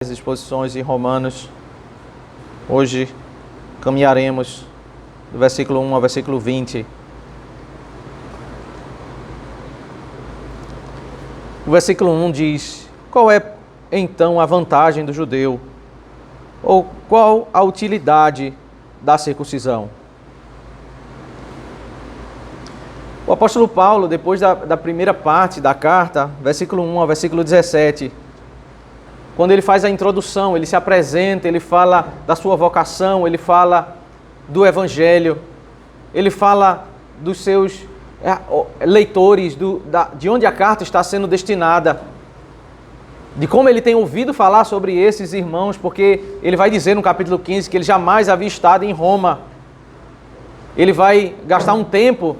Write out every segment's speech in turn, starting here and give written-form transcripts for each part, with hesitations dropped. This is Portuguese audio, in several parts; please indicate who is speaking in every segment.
Speaker 1: As exposições em Romanos. Hoje caminharemos do versículo 1 ao versículo 20. O versículo 1 diz: qual é então a vantagem do judeu? Ou qual a utilidade da circuncisão? O apóstolo Paulo, depois da primeira parte da carta, versículo 1 ao versículo 17, quando ele faz a introdução, ele se apresenta, ele fala da sua vocação, ele fala do evangelho, ele fala dos seus leitores, de onde a carta está sendo destinada, de como ele tem ouvido falar sobre esses irmãos, porque ele vai dizer no capítulo 15 que ele jamais havia estado em Roma. Ele vai gastar um tempo,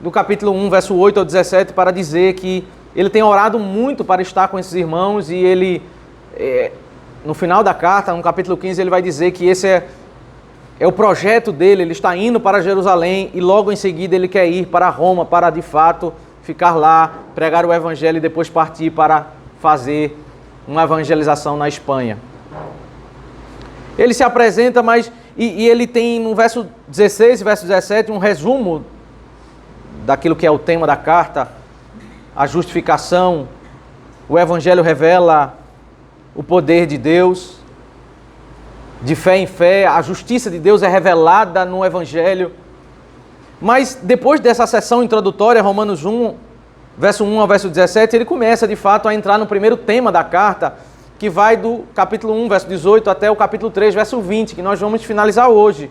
Speaker 1: do capítulo 1, verso 8 ao 17, para dizer que ele tem orado muito para estar com esses irmãos, e ele, no final da carta, no capítulo 15, ele vai dizer que esse é o projeto dele. Ele está indo para Jerusalém e logo em seguida ele quer ir para Roma para, de fato, ficar lá, pregar o evangelho e depois partir para fazer uma evangelização na Espanha. Ele se apresenta, mas e ele tem no verso 16 e verso 17 um resumo daquilo que é o tema da carta: a justificação. O evangelho revela o poder de Deus, de fé em fé, a justiça de Deus é revelada no evangelho. Mas depois dessa sessão introdutória, Romanos 1, verso 1 ao verso 17, ele começa de fato a entrar no primeiro tema da carta, que vai do capítulo 1, verso 18, até o capítulo 3, verso 20, que nós vamos finalizar hoje.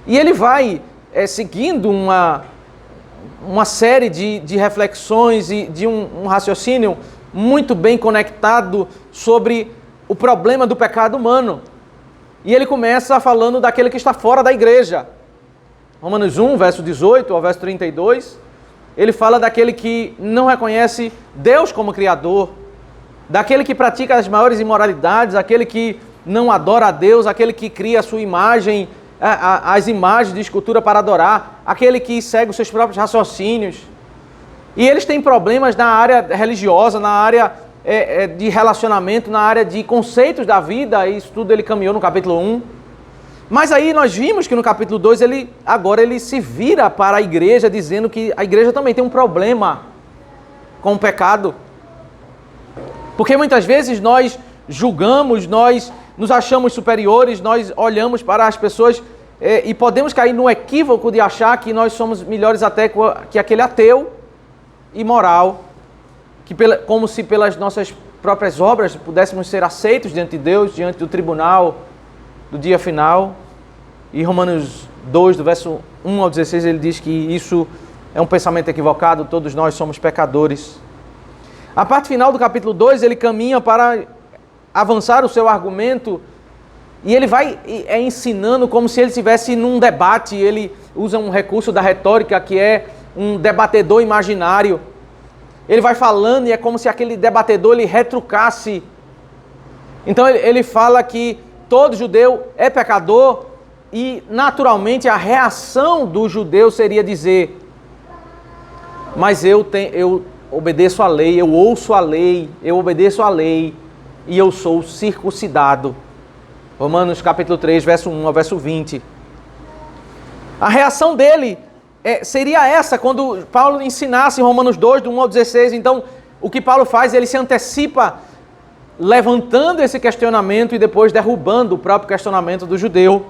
Speaker 1: E ele vai seguindo uma série de reflexões e de um raciocínio muito bem conectado sobre o problema do pecado humano. E ele começa falando daquele que está fora da igreja. Romanos 1, verso 18 ao verso 32, ele fala daquele que não reconhece Deus como Criador, daquele que pratica as maiores imoralidades, aquele que não adora a Deus, aquele que cria a sua imagem, as imagens de escultura para adorar, aquele que segue os seus próprios raciocínios. E eles têm problemas na área religiosa, na área de relacionamento, na área de conceitos da vida, e isso tudo ele caminhou no capítulo 1. Mas aí nós vimos que no capítulo 2, agora ele se vira para a igreja, dizendo que a igreja também tem um problema com o pecado. Porque muitas vezes nós julgamos, nós nos achamos superiores, nós olhamos para as pessoas e podemos cair no equívoco de achar que nós somos melhores até que aquele ateu imoral, como se pelas nossas próprias obras pudéssemos ser aceitos diante de Deus, diante do tribunal do dia final. E Romanos 2, do verso 1 ao 16, ele diz que isso é um pensamento equivocado, todos nós somos pecadores. A parte final do capítulo 2, ele caminha para avançar o seu argumento, e ele vai ensinando como se ele estivesse num debate. Ele usa um recurso da retórica que é um debatedor imaginário. Ele vai falando e é como se aquele debatedor ele retrucasse. Então ele fala que todo judeu é pecador e naturalmente a reação do judeu seria dizer: mas eu obedeço à lei, eu ouço a lei, eu obedeço à lei e eu sou circuncidado. Romanos capítulo 3, verso 1 ao verso 20. A reação dele seria essa, quando Paulo ensinasse em Romanos 2, do 1 ao 16. Então, o que Paulo faz, ele se antecipa, levantando esse questionamento e depois derrubando o próprio questionamento do judeu.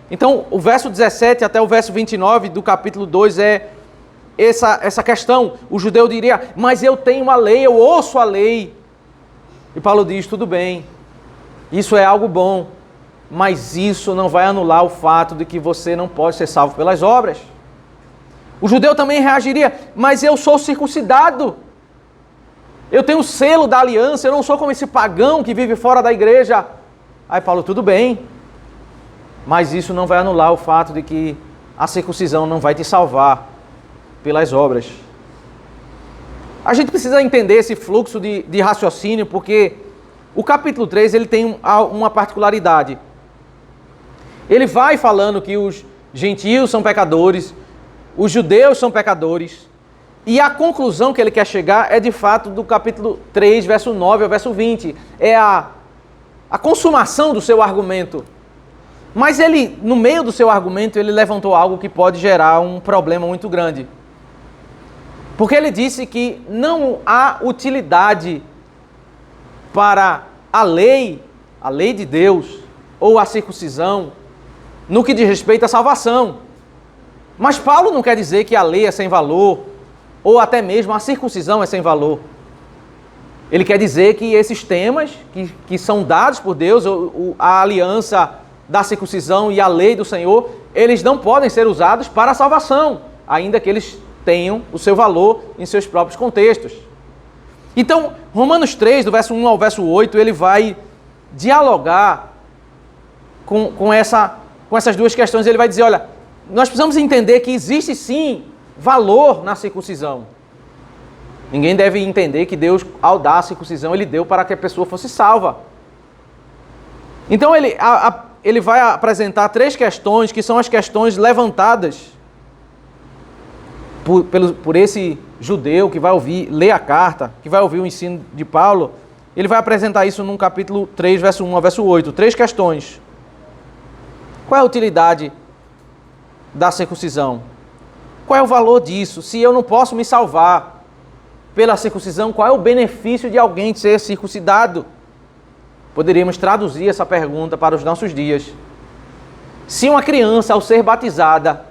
Speaker 1: Então, o verso 17 até o verso 29 do capítulo 2 é essa questão. O judeu diria: mas eu tenho a lei, eu ouço a lei. E Paulo diz: tudo bem, isso é algo bom, mas isso não vai anular o fato de que você não pode ser salvo pelas obras. O judeu também reagiria: mas eu sou circuncidado, eu tenho o selo da aliança, eu não sou como esse pagão que vive fora da igreja. Aí Paulo: tudo bem, mas isso não vai anular o fato de que a circuncisão não vai te salvar pelas obras. A gente precisa entender esse fluxo de raciocínio, porque o capítulo 3 ele tem uma particularidade. Ele vai falando que os gentios são pecadores, os judeus são pecadores, E a conclusão que ele quer chegar é de fato do capítulo 3, verso 9 ao verso 20. É a a consumação do seu argumento. Mas ele, no meio do seu argumento, ele levantou algo que pode gerar um problema muito grande. Porque ele disse que não há utilidade para a lei de Deus, ou a circuncisão, no que diz respeito à salvação. Mas Paulo não quer dizer que a lei é sem valor, ou até mesmo a circuncisão é sem valor. Ele quer dizer que esses temas que são dados por Deus, a aliança da circuncisão e a lei do Senhor, eles não podem ser usados para a salvação, ainda que eles tenham o seu valor em seus próprios contextos. Então, Romanos 3, do verso 1 ao verso 8, ele vai dialogar com essas duas questões. Ele vai dizer, olha, nós precisamos entender que existe sim valor na circuncisão. Ninguém deve entender que Deus, ao dar a circuncisão, ele deu para que a pessoa fosse salva. Então ele vai apresentar 3 questões, que são as questões levantadas por esse judeu que vai ler a carta, que vai ouvir o ensino de Paulo. Ele vai apresentar isso num capítulo 3, verso 1 ao verso 8. 3 questões. Qual é a utilidade da circuncisão? Qual é o valor disso? Se eu não posso me salvar pela circuncisão, qual é o benefício de alguém ser circuncidado? Poderíamos traduzir essa pergunta para os nossos dias. Se uma criança, ao ser batizada,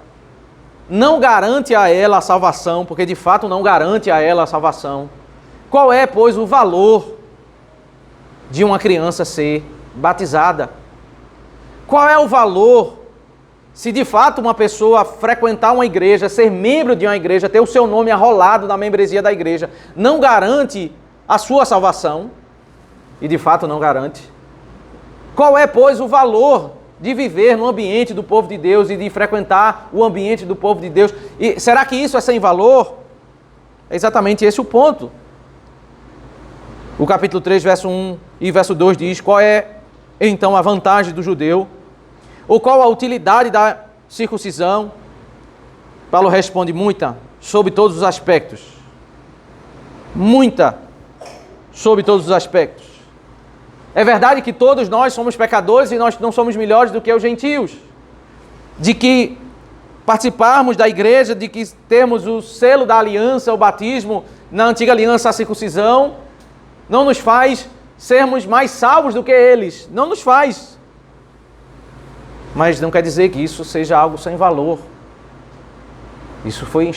Speaker 1: não garante a ela a salvação, porque de fato não garante a ela a salvação, qual é, pois, o valor de uma criança ser batizada? Qual é o valor se de fato uma pessoa frequentar uma igreja, ser membro de uma igreja, ter o seu nome arrolado na membresia da igreja, não garante a sua salvação? E de fato não garante. Qual é, pois, o valor de viver no ambiente do povo de Deus e de frequentar o ambiente do povo de Deus? E será que isso é sem valor? É exatamente esse o ponto. O capítulo 3, verso 1 e verso 2 diz: qual é então a vantagem do judeu? Ou qual a utilidade da circuncisão? Paulo responde: muita, sob todos os aspectos. Muita, sob todos os aspectos. É verdade que todos nós somos pecadores e nós não somos melhores do que os gentios. De que participarmos da igreja, de que termos o selo da aliança, o batismo, na antiga aliança, a circuncisão, não nos faz sermos mais salvos do que eles. Não nos faz. Mas não quer dizer que isso seja algo sem valor. Isso foi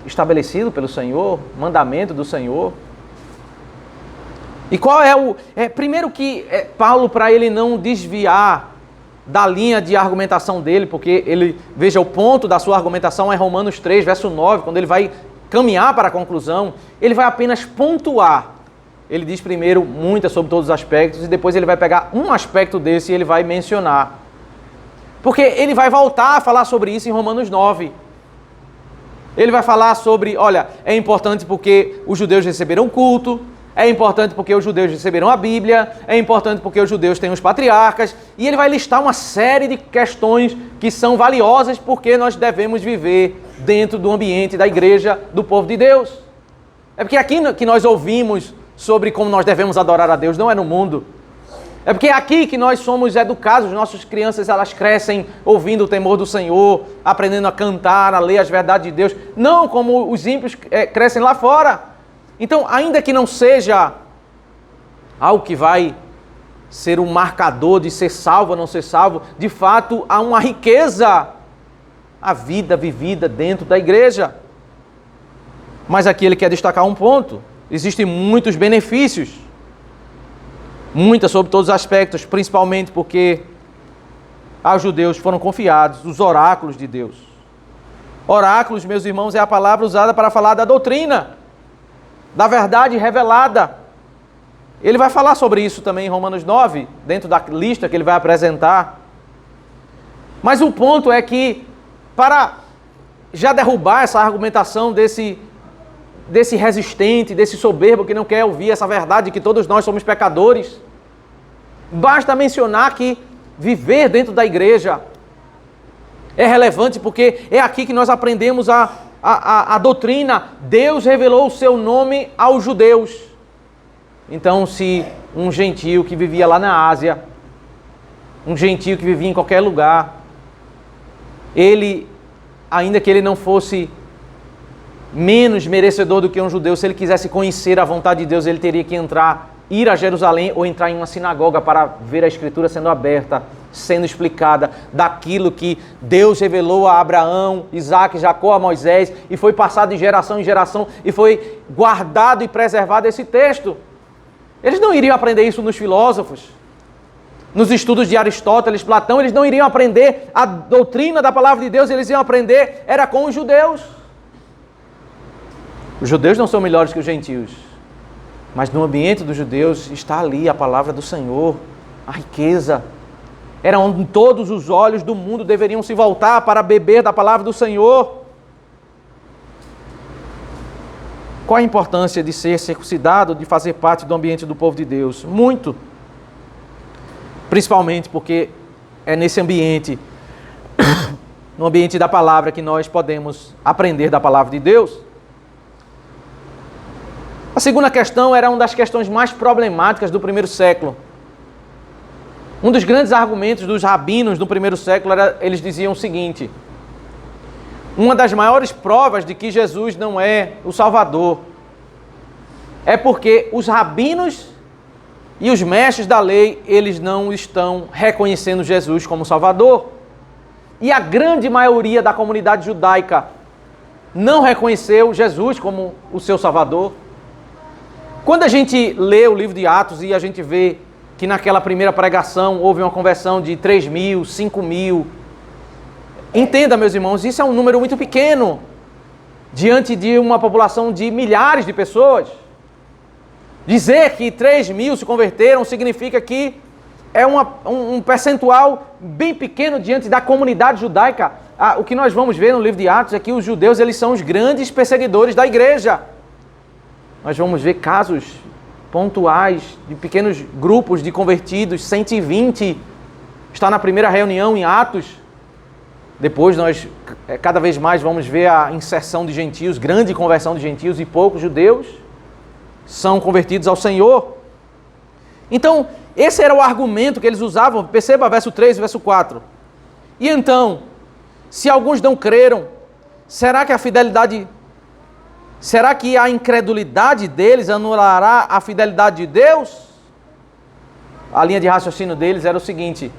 Speaker 1: estabelecido pelo Senhor, mandamento do Senhor. E qual é primeiro que Paulo, para ele não desviar da linha de argumentação dele, porque veja, o ponto da sua argumentação é Romanos 3, verso 9, quando ele vai caminhar para a conclusão, ele vai apenas pontuar. Ele diz primeiro muita sobre todos os aspectos, e depois ele vai pegar um aspecto desse e ele vai mencionar. Porque ele vai voltar a falar sobre isso em Romanos 9. Ele vai falar sobre, olha, é importante porque os judeus receberam culto, é importante porque os judeus receberam a Bíblia, é importante porque os judeus têm os patriarcas, e ele vai listar uma série de questões que são valiosas porque nós devemos viver dentro do ambiente da igreja do povo de Deus. É porque aqui que nós ouvimos sobre como nós devemos adorar a Deus, não é no mundo. É porque é aqui que nós somos educados, nossas crianças elas crescem ouvindo o temor do Senhor, aprendendo a cantar, a ler as verdades de Deus, não como os ímpios crescem lá fora. Então, ainda que não seja algo que vai ser um marcador de ser salvo ou não ser salvo, de fato há uma riqueza, a vida vivida dentro da igreja. Mas aqui ele quer destacar um ponto: existem muitos benefícios, muitas sobre todos os aspectos, principalmente porque aos judeus foram confiados os oráculos de Deus. Oráculos, meus irmãos, é a palavra usada para falar da doutrina, da verdade revelada. Ele vai falar sobre isso também em Romanos 9, dentro da lista que ele vai apresentar. Mas o ponto é que, para já derrubar essa argumentação desse resistente, desse soberbo que não quer ouvir essa verdade de que todos nós somos pecadores, basta mencionar que viver dentro da igreja é relevante, porque é aqui que nós aprendemos a doutrina. Deus revelou o seu nome aos judeus. Então, se um gentio que vivia lá na Ásia, um gentio que vivia em qualquer lugar, ele, ainda que ele não fosse menos merecedor do que um judeu, se ele quisesse conhecer a vontade de Deus, ele teria que ir a Jerusalém ou entrar em uma sinagoga para ver a Escritura sendo aberta, sendo explicada daquilo que Deus revelou a Abraão, Isaac, Jacó, a Moisés, e foi passado de geração em geração, e foi guardado e preservado esse texto. Eles não iriam aprender isso nos filósofos, nos estudos de Aristóteles, Platão, eles não iriam aprender a doutrina da palavra de Deus, eles iam aprender, era com os judeus. Os judeus não são melhores que os gentios, mas no ambiente dos judeus está ali a palavra do Senhor, a riqueza. Era onde todos os olhos do mundo deveriam se voltar para beber da palavra do Senhor. Qual a importância de ser circuncidado, de fazer parte do ambiente do povo de Deus? Muito. Principalmente porque é nesse ambiente, no ambiente da palavra, que nós podemos aprender da palavra de Deus. A segunda questão era uma das questões mais problemáticas do primeiro século. Um dos grandes argumentos dos rabinos do primeiro século era, eles diziam o seguinte: uma das maiores provas de que Jesus não é o Salvador é porque os rabinos e os mestres da lei, eles não estão reconhecendo Jesus como Salvador. E a grande maioria da comunidade judaica não reconheceu Jesus como o seu Salvador. Quando a gente lê o livro de Atos e a gente vê que naquela primeira pregação houve uma conversão de 3 mil, 5 mil, entenda, meus irmãos, isso é um número muito pequeno diante de uma população de milhares de pessoas. Dizer que 3 mil se converteram significa que é um percentual bem pequeno diante da comunidade judaica. O que nós vamos ver no livro de Atos é que os judeus, eles são os grandes perseguidores da igreja. Nós vamos ver casos pontuais de pequenos grupos de convertidos, 120, está na primeira reunião em Atos. Depois nós, cada vez mais, vamos ver a inserção de gentios, grande conversão de gentios, e poucos judeus são convertidos ao Senhor. Então, esse era o argumento que eles usavam. Perceba verso 3 e verso 4. E então, se alguns não creram, será que a incredulidade deles anulará a fidelidade de Deus? A linha de raciocínio deles era o seguinte: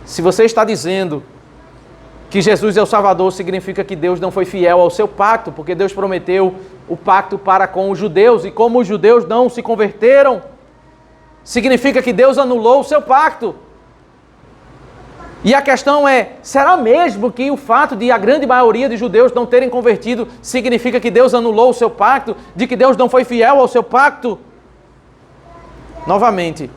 Speaker 1: se você está dizendo que Jesus é o Salvador, significa que Deus não foi fiel ao seu pacto, porque Deus prometeu o pacto para com os judeus, e como os judeus não se converteram, significa que Deus anulou o seu pacto. E a questão é, será mesmo que o fato de a grande maioria de judeus não terem convertido significa que Deus anulou o seu pacto, de que Deus não foi fiel ao seu pacto? Novamente,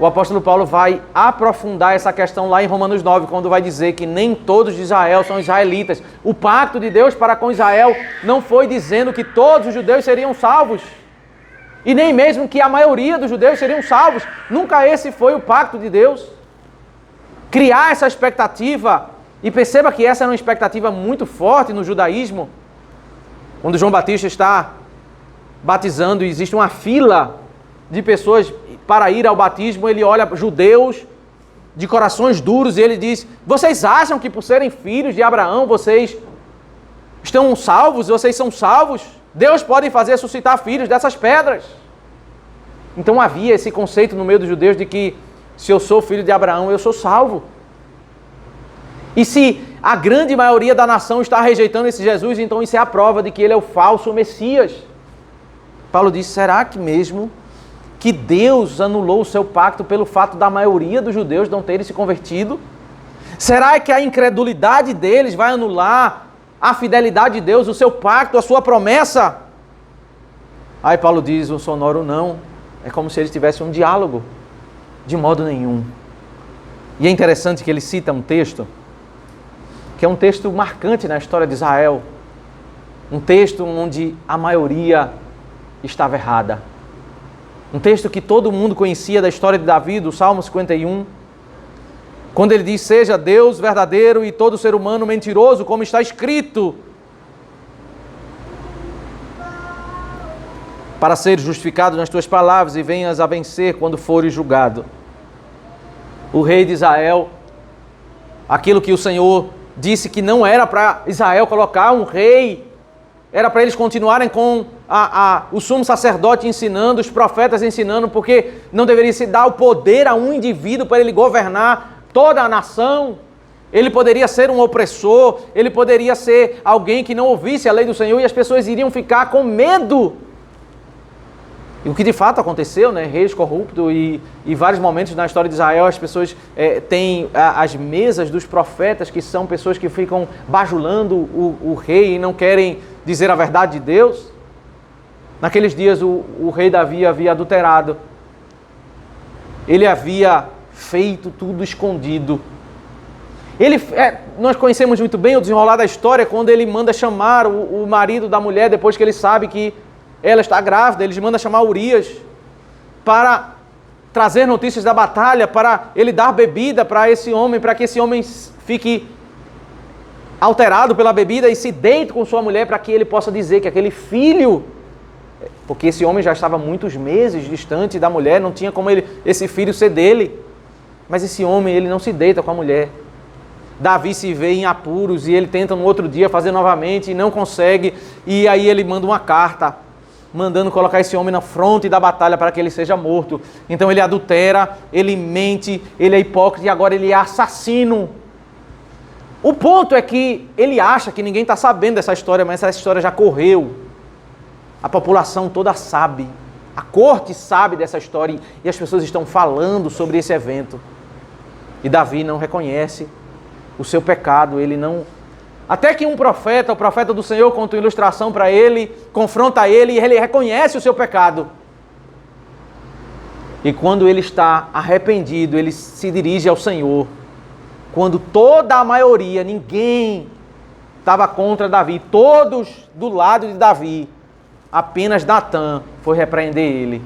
Speaker 1: o apóstolo Paulo vai aprofundar essa questão lá em Romanos 9, quando vai dizer que nem todos de Israel são israelitas. O pacto de Deus para com Israel não foi dizendo que todos os judeus seriam salvos, e nem mesmo que a maioria dos judeus seriam salvos. Nunca esse foi o pacto de Deus. Criar essa expectativa, e perceba que essa era uma expectativa muito forte no judaísmo. Quando João Batista está batizando e existe uma fila de pessoas para ir ao batismo, ele olha judeus de corações duros e ele diz: vocês acham que por serem filhos de Abraão, vocês estão salvos? Vocês são salvos? Deus pode fazer suscitar filhos dessas pedras. Então havia esse conceito no meio dos judeus de que se eu sou filho de Abraão, eu sou salvo. E se a grande maioria da nação está rejeitando esse Jesus, então isso é a prova de que ele é o falso Messias. Paulo diz: será que mesmo que Deus anulou o seu pacto pelo fato da maioria dos judeus não terem se convertido? Será que a incredulidade deles vai anular a fidelidade de Deus, o seu pacto, a sua promessa? Aí Paulo diz um sonoro não. É como se eles tivessem um diálogo. De modo nenhum. E é interessante que ele cita um texto, que é um texto marcante na história de Israel. Um texto onde a maioria estava errada. Um texto que todo mundo conhecia da história de Davi, do Salmo 51. Quando ele diz: seja Deus verdadeiro e todo ser humano mentiroso, como está escrito. para ser justificado nas tuas palavras e venhas a vencer quando fores julgado. O rei de Israel, aquilo que o Senhor disse que não era para Israel colocar um rei, era para eles continuarem com o sumo sacerdote ensinando, os profetas ensinando, porque não deveria se dar o poder a um indivíduo para ele governar toda a nação. Ele poderia ser um opressor, ele poderia ser alguém que não ouvisse a lei do Senhor e as pessoas iriam ficar com medo. E o que de fato aconteceu, né? Reis corruptos e vários momentos na história de Israel as pessoas têm as mesas dos profetas, que são pessoas que ficam bajulando o rei e não querem dizer a verdade de Deus. Naqueles dias o rei Davi havia adulterado. Ele havia feito tudo escondido. Nós conhecemos muito bem o desenrolar da história quando ele manda chamar o marido da mulher depois que ele sabe que ela está grávida. Ele manda chamar Urias para trazer notícias da batalha, para ele dar bebida para esse homem, para que esse homem fique alterado pela bebida e se deite com sua mulher, para que ele possa dizer que aquele filho, porque esse homem já estava muitos meses distante da mulher, não tinha como esse filho ser dele, mas esse homem ele não se deita com a mulher. Davi se vê em apuros e ele tenta no outro dia fazer novamente e não consegue, e aí ele manda uma carta mandando colocar esse homem na fronte da batalha para que ele seja morto. Então ele adultera, ele mente, ele é hipócrita e agora ele é assassino. O ponto é que ele acha que ninguém está sabendo dessa história, mas essa história já correu. A população toda sabe, a corte sabe dessa história e as pessoas estão falando sobre esse evento. E Davi não reconhece o seu pecado, ele não... Até que um profeta, o profeta do Senhor, conta uma ilustração para ele, confronta ele e ele reconhece o seu pecado. E quando ele está arrependido, ele se dirige ao Senhor. Quando toda a maioria, ninguém estava contra Davi, todos do lado de Davi, apenas Natã foi repreender ele.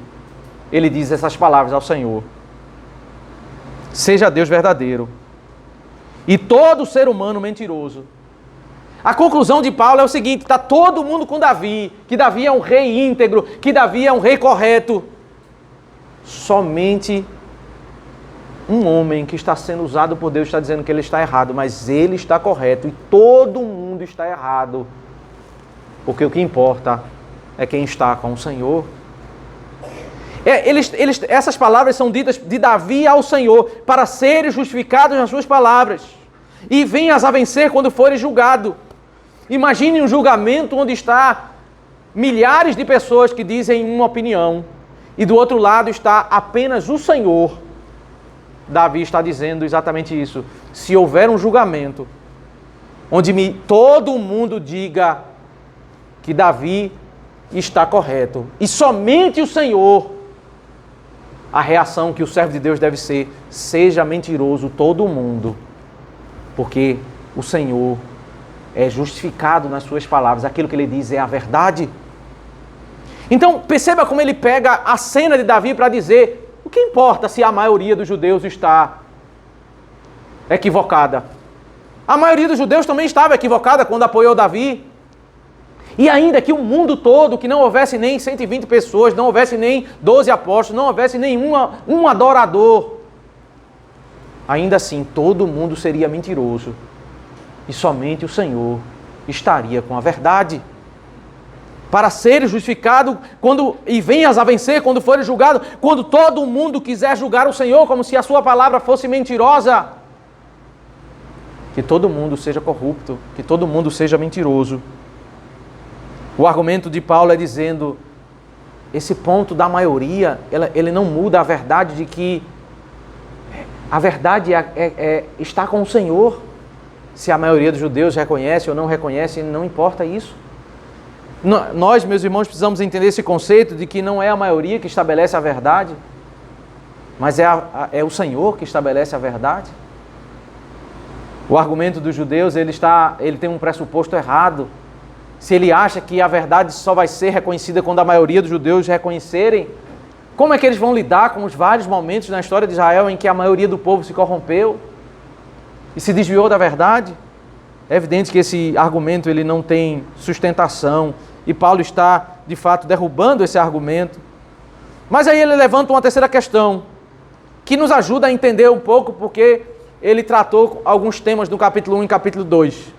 Speaker 1: Ele diz essas palavras ao Senhor: seja Deus verdadeiro e todo ser humano mentiroso. A conclusão de Paulo é o seguinte: está todo mundo com Davi, que Davi é um rei íntegro, que Davi é um rei correto. Somente um homem que está sendo usado por Deus está dizendo que ele está errado, mas ele está correto e todo mundo está errado. Porque o que importa é quem está com o Senhor. Essas palavras são ditas de Davi ao Senhor para serem justificados nas suas palavras. E venhas a vencer quando fores julgado. Imagine um julgamento onde está milhares de pessoas que dizem uma opinião e do outro lado está apenas o Senhor. Davi está dizendo exatamente isso. Se houver um julgamento onde todo mundo diga que Davi está correto e somente o Senhor, a reação que o servo de Deus deve ser: seja mentiroso todo mundo, porque o Senhor é justificado nas suas palavras, aquilo que ele diz é a verdade. Então perceba como ele pega a cena de Davi para dizer: o que importa se a maioria dos judeus está equivocada? A maioria dos judeus também estava equivocada quando apoiou Davi. E ainda que o mundo todo, que não houvesse nem 120 pessoas, não houvesse nem 12 apóstolos, não houvesse um adorador, ainda assim todo mundo seria mentiroso. E somente o Senhor estaria com a verdade. Para ser justificado e venhas a vencer quando for julgado, quando todo mundo quiser julgar o Senhor como se a sua palavra fosse mentirosa. Que todo mundo seja corrupto, que todo mundo seja mentiroso. O argumento de Paulo é dizendo, esse ponto da maioria, ele não muda a verdade de que a verdade está com o Senhor. Se a maioria dos judeus reconhece ou não reconhece, não importa isso. Nós, meus irmãos, precisamos entender esse conceito de que não é a maioria que estabelece a verdade, mas é o Senhor que estabelece a verdade. O argumento dos judeus, ele tem um pressuposto errado. Se ele acha que a verdade só vai ser reconhecida quando a maioria dos judeus reconhecerem, como é que eles vão lidar com os vários momentos na história de Israel em que a maioria do povo se corrompeu e se desviou da verdade? É evidente que esse argumento ele não tem sustentação e Paulo está de fato, derrubando esse argumento. Mas aí ele levanta uma terceira questão, que nos ajuda a entender um pouco porque ele tratou alguns temas do capítulo 1 e capítulo 2.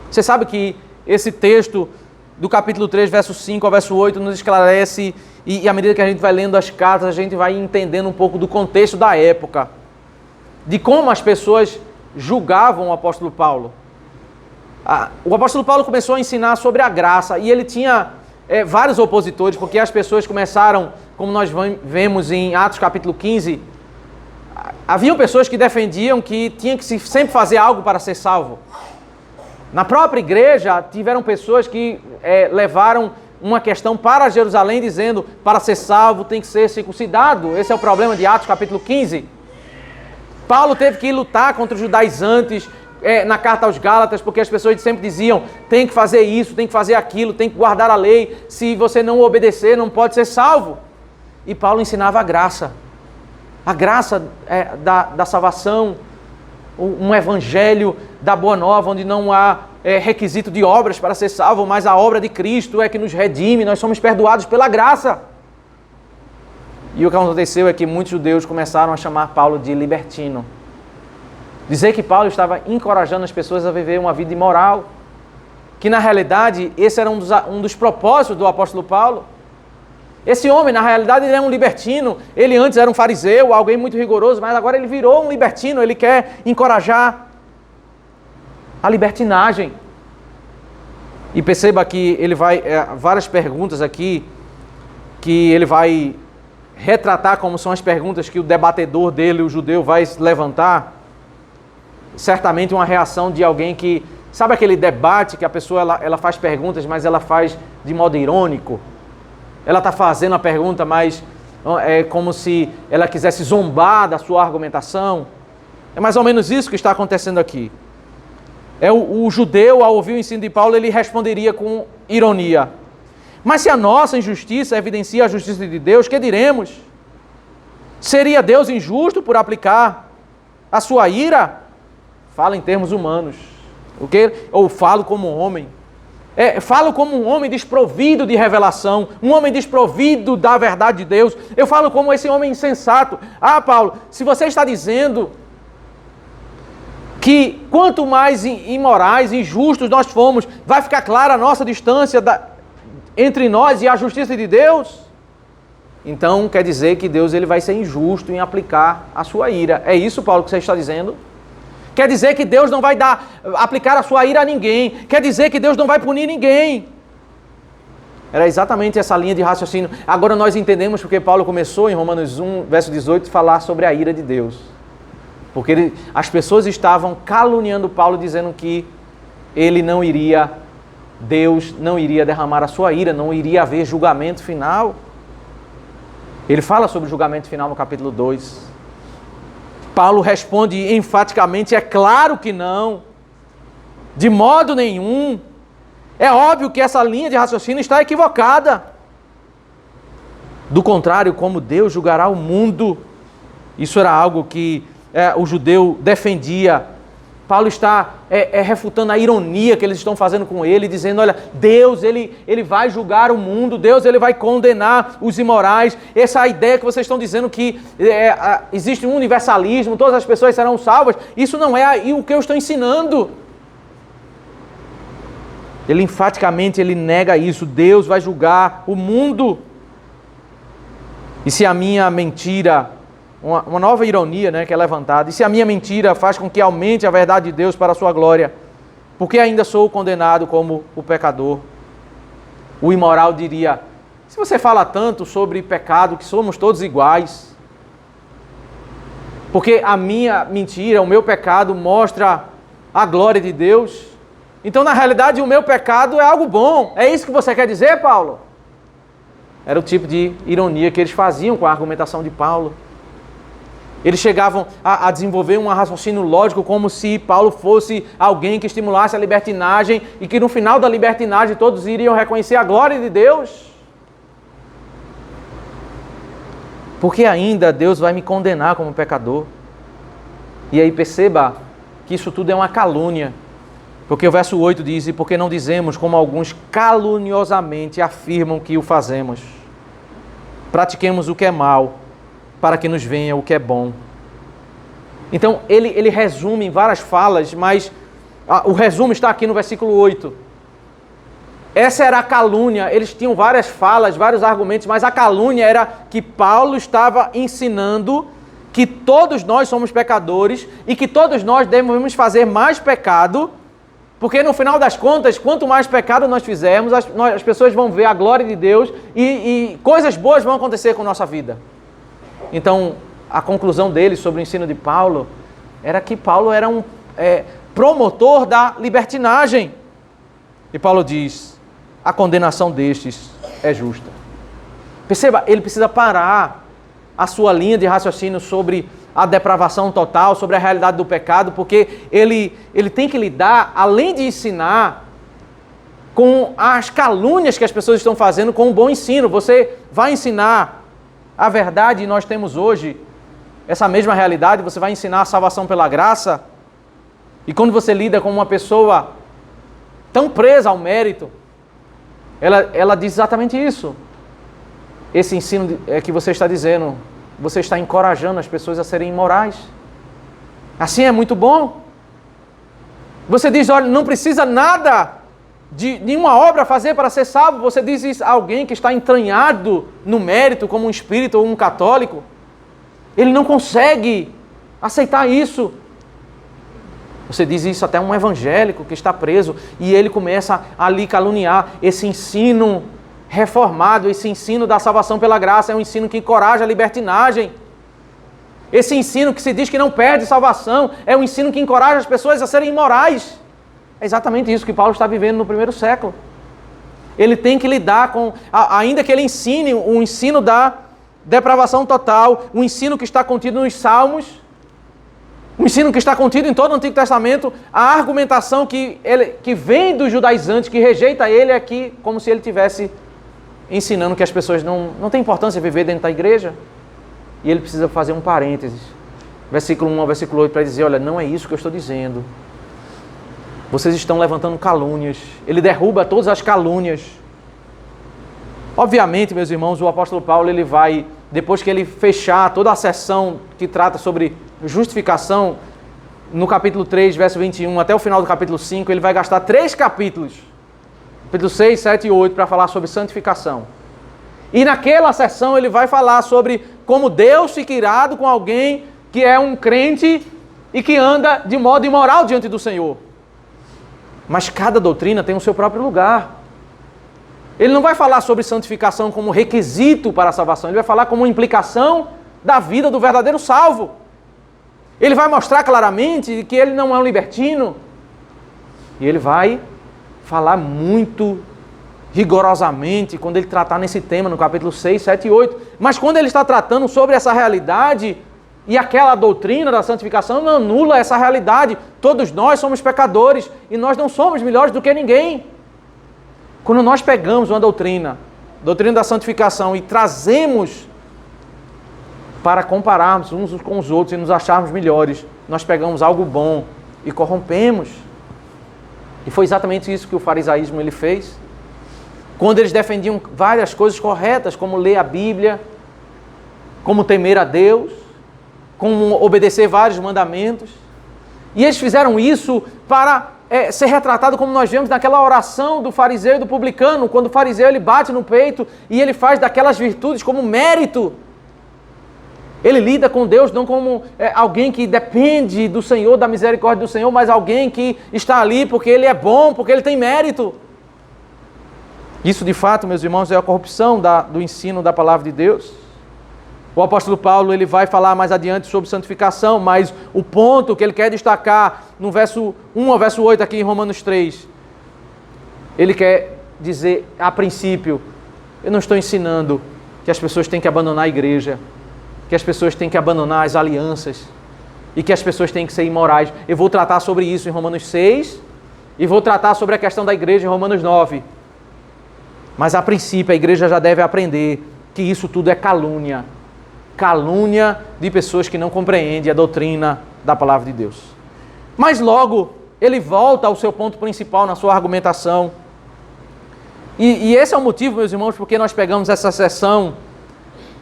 Speaker 1: Você sabe que esse texto do capítulo 3, verso 5 ao verso 8, nos esclarece, e à medida que a gente vai lendo as cartas, a gente vai entendendo um pouco do contexto da época, de como as pessoas julgavam o apóstolo Paulo. O apóstolo Paulo começou a ensinar sobre a graça, e ele tinha vários opositores, porque as pessoas começaram, como nós vemos em Atos capítulo 15, haviam pessoas que defendiam que tinha que sempre fazer algo para ser salvo. Na própria igreja, tiveram pessoas que levaram uma questão para Jerusalém, dizendo, para ser salvo tem que ser circuncidado. Esse é o problema de Atos capítulo 15. Paulo teve que lutar contra os judaizantes na carta aos Gálatas, porque as pessoas sempre diziam, tem que fazer isso, tem que fazer aquilo, tem que guardar a lei, se você não obedecer, não pode ser salvo. E Paulo ensinava a graça da salvação, um evangelho da boa nova, onde não há requisito de obras para ser salvo, mas a obra de Cristo é que nos redime, nós somos perdoados pela graça. E o que aconteceu é que muitos judeus começaram a chamar Paulo de libertino. Dizer que Paulo estava encorajando as pessoas a viver uma vida imoral, que na realidade esse era um dos propósitos do apóstolo Paulo. Esse homem, na realidade, ele é um libertino. Ele antes era um fariseu, alguém muito rigoroso, mas agora ele virou um libertino. Ele quer encorajar a libertinagem. E perceba que ele vai, várias perguntas aqui, que ele vai retratar como são as perguntas que o debatedor dele, o judeu, vai levantar. Certamente uma reação de alguém que... Sabe aquele debate que a pessoa ela faz perguntas, mas ela faz de modo irônico? Ela está fazendo a pergunta, mas é como se ela quisesse zombar da sua argumentação. É mais ou menos isso que está acontecendo aqui. O judeu, ao ouvir o ensino de Paulo, ele responderia com ironia. Mas se a nossa injustiça evidencia a justiça de Deus, que diremos? Seria Deus injusto por aplicar a sua ira? Fala em termos humanos. Ou falo como um homem. Falo como um homem desprovido de revelação, um homem desprovido da verdade de Deus. Eu falo como esse homem insensato. Paulo, se você está dizendo que quanto mais imorais, injustos nós formos, vai ficar clara a nossa distância entre nós e a justiça de Deus, então quer dizer que Deus ele vai ser injusto em aplicar a sua ira. É isso, Paulo, que você está dizendo? Quer dizer que Deus não vai aplicar a sua ira a ninguém. Quer dizer que Deus não vai punir ninguém. Era exatamente essa linha de raciocínio. Agora nós entendemos porque Paulo começou em Romanos 1, verso 18, a falar sobre a ira de Deus. Porque as pessoas estavam caluniando Paulo, dizendo que Deus não iria derramar a sua ira, não iria haver julgamento final. Ele fala sobre o julgamento final no capítulo 2. Paulo responde enfaticamente, é claro que não, de modo nenhum. É óbvio que essa linha de raciocínio está equivocada. Do contrário, como Deus julgará o mundo, isso era algo que o judeu defendia. Paulo está refutando a ironia que eles estão fazendo com ele, dizendo, olha, Deus ele vai julgar o mundo, Deus ele vai condenar os imorais. Essa ideia que vocês estão dizendo que existe um universalismo, todas as pessoas serão salvas, isso não é o que eu estou ensinando. Ele enfaticamente nega isso, Deus vai julgar o mundo. E se a minha mentira... Uma nova ironia, né, que é levantada. E se a minha mentira faz com que aumente a verdade de Deus para a sua glória, porque ainda sou condenado como o pecador? O imoral diria, se você fala tanto sobre pecado, que somos todos iguais, porque a minha mentira, o meu pecado mostra a glória de Deus, então na realidade o meu pecado é algo bom. É isso que você quer dizer, Paulo? Era o tipo de ironia que eles faziam com a argumentação de Paulo. Eles chegavam a desenvolver um raciocínio lógico como se Paulo fosse alguém que estimulasse a libertinagem e que no final da libertinagem todos iriam reconhecer a glória de Deus. Porque ainda Deus vai me condenar como pecador. E aí perceba que isso tudo é uma calúnia. Porque o verso 8 diz: e porque não dizemos como alguns caluniosamente afirmam que o fazemos. Pratiquemos o que é mal, para que nos venha o que é bom. Então, ele resume em várias falas, mas o resumo está aqui no versículo 8. Essa era a calúnia, eles tinham várias falas, vários argumentos, mas a calúnia era que Paulo estava ensinando que todos nós somos pecadores e que todos nós devemos fazer mais pecado, porque no final das contas, quanto mais pecado nós fizermos, as pessoas vão ver a glória de Deus e coisas boas vão acontecer com a nossa vida. Então, a conclusão dele sobre o ensino de Paulo era que Paulo era um promotor da libertinagem. E Paulo diz: a condenação destes é justa. Perceba, ele precisa parar a sua linha de raciocínio sobre a depravação total, sobre a realidade do pecado, porque ele tem que lidar, além de ensinar, com as calúnias que as pessoas estão fazendo, com um bom ensino. Você vai ensinar a verdade, e nós temos hoje essa mesma realidade. Você vai ensinar a salvação pela graça, e quando você lida com uma pessoa tão presa ao mérito, ela diz exatamente isso. Esse ensino que você está dizendo, você está encorajando as pessoas a serem imorais. Assim é muito bom. Você diz: olha, não precisa nada de nenhuma obra fazer para ser salvo. Você diz isso a alguém que está entranhado no mérito, como um espírita ou um católico. Ele não consegue aceitar isso. Você diz isso até a um evangélico que está preso, e ele começa a lhe caluniar. Esse ensino reformado, esse ensino da salvação pela graça, é um ensino que encoraja a libertinagem. Esse ensino que se diz que não perde salvação, é um ensino que encoraja as pessoas a serem imorais. É exatamente isso que Paulo está vivendo no primeiro século. Ele tem que lidar com, ainda que ele ensine o ensino da depravação total, o ensino que está contido nos Salmos, o ensino que está contido em todo o Antigo Testamento, a argumentação que vem dos judaizantes, que rejeita ele, é que, como se ele tivesse ensinando que as pessoas não têm importância viver dentro da igreja. E ele precisa fazer um parênteses, versículo 1 ao versículo 8, para dizer: olha, não é isso que eu estou dizendo. Vocês estão levantando calúnias. Ele derruba todas as calúnias. Obviamente, meus irmãos, o apóstolo Paulo, ele vai, depois que ele fechar toda a seção que trata sobre justificação, no capítulo 3, verso 21, até o final do capítulo 5, ele vai gastar 3 capítulos, capítulo 6, 7 e 8, para falar sobre santificação. E naquela sessão ele vai falar sobre como Deus fica irado com alguém que é um crente e que anda de modo imoral diante do Senhor. Mas cada doutrina tem o seu próprio lugar. Ele não vai falar sobre santificação como requisito para a salvação, ele vai falar como implicação da vida do verdadeiro salvo. Ele vai mostrar claramente que ele não é um libertino. E ele vai falar muito rigorosamente quando ele tratar nesse tema no capítulo 6, 7 e 8. Mas quando ele está tratando sobre essa realidade e aquela doutrina da santificação, não anula essa realidade. Todos nós somos pecadores e nós não somos melhores do que ninguém. Quando nós pegamos uma doutrina da santificação, e trazemos para compararmos uns com os outros e nos acharmos melhores, nós pegamos algo bom e corrompemos. E foi exatamente isso que o farisaísmo ele fez. Quando eles defendiam várias coisas corretas, como ler a Bíblia, como temer a Deus, como obedecer vários mandamentos. E eles fizeram isso para ser retratado como nós vemos naquela oração do fariseu e do publicano, quando o fariseu ele bate no peito e ele faz daquelas virtudes como mérito. Ele lida com Deus não como alguém que depende do Senhor, da misericórdia do Senhor, mas alguém que está ali porque ele é bom, porque ele tem mérito. Isso, de fato, meus irmãos, é a corrupção do ensino da palavra de Deus. O apóstolo Paulo ele vai falar mais adiante sobre santificação, mas o ponto que ele quer destacar no verso 1 ao verso 8 aqui em Romanos 3, ele quer dizer, a princípio, eu não estou ensinando que as pessoas têm que abandonar a igreja, que as pessoas têm que abandonar as alianças e que as pessoas têm que ser imorais. Eu vou tratar sobre isso em Romanos 6 e vou tratar sobre a questão da igreja em Romanos 9. Mas a princípio a igreja já deve aprender que isso tudo é calúnia. Calúnia de pessoas que não compreendem a doutrina da palavra de Deus. Mas logo ele volta ao seu ponto principal na sua argumentação. E esse é o motivo, meus irmãos, porque nós pegamos essa sessão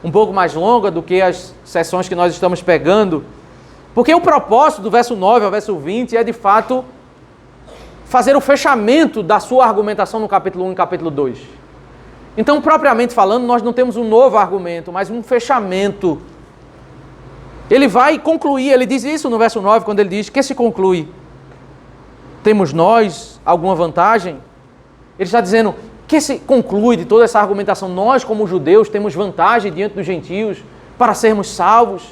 Speaker 1: um pouco mais longa do que as sessões que nós estamos pegando, porque o propósito do verso 9 ao verso 20 é, de fato, fazer o fechamento da sua argumentação no capítulo 1 e capítulo 2. Então, propriamente falando, nós não temos um novo argumento, mas um fechamento. Ele vai concluir, ele diz isso no verso 9, quando ele diz, que se conclui? Temos nós alguma vantagem? Ele está dizendo, que se conclui de toda essa argumentação? Nós, como judeus, temos vantagem diante dos gentios para sermos salvos?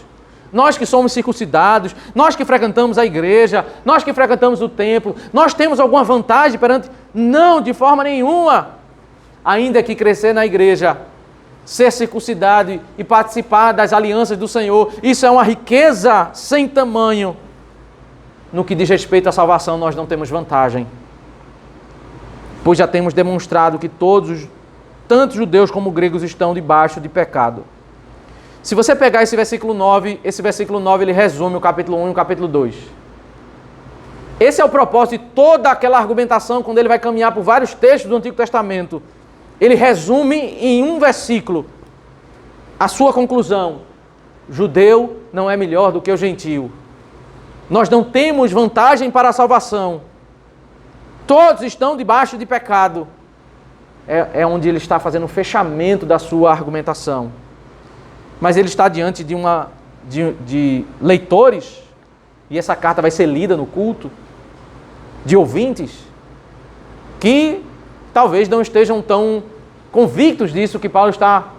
Speaker 1: Nós que somos circuncidados, nós que frequentamos a igreja, nós que frequentamos o templo, nós temos alguma vantagem perante? Não, de forma nenhuma. Ainda que crescer na igreja, ser circuncidado e participar das alianças do Senhor, isso é uma riqueza sem tamanho. No que diz respeito à salvação, nós não temos vantagem. Pois já temos demonstrado que todos, tanto judeus como gregos, estão debaixo de pecado. Se você pegar esse versículo 9 ele resume o capítulo 1 e o capítulo 2. Esse é o propósito de toda aquela argumentação, quando ele vai caminhar por vários textos do Antigo Testamento. Ele resume em um versículo a sua conclusão. Judeu não é melhor do que o gentio. Nós não temos vantagem para a salvação. Todos estão debaixo de pecado. É onde ele está fazendo o fechamento da sua argumentação. Mas ele está diante de leitores, e essa carta vai ser lida no culto, de ouvintes, que talvez não estejam tão convictos disso que Paulo está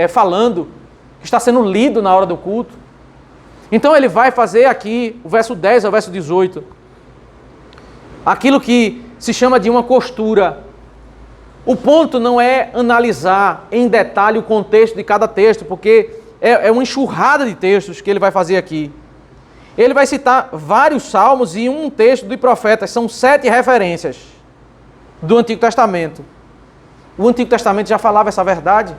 Speaker 1: falando, que está sendo lido na hora do culto. Então ele vai fazer aqui, o verso 10 ao verso 18, aquilo que se chama de uma costura. O ponto não é analisar em detalhe o contexto de cada texto, porque é uma enxurrada de textos que ele vai fazer aqui. Ele vai citar vários salmos e um texto de profetas, são 7 referências do Antigo Testamento. O Antigo Testamento já falava essa verdade.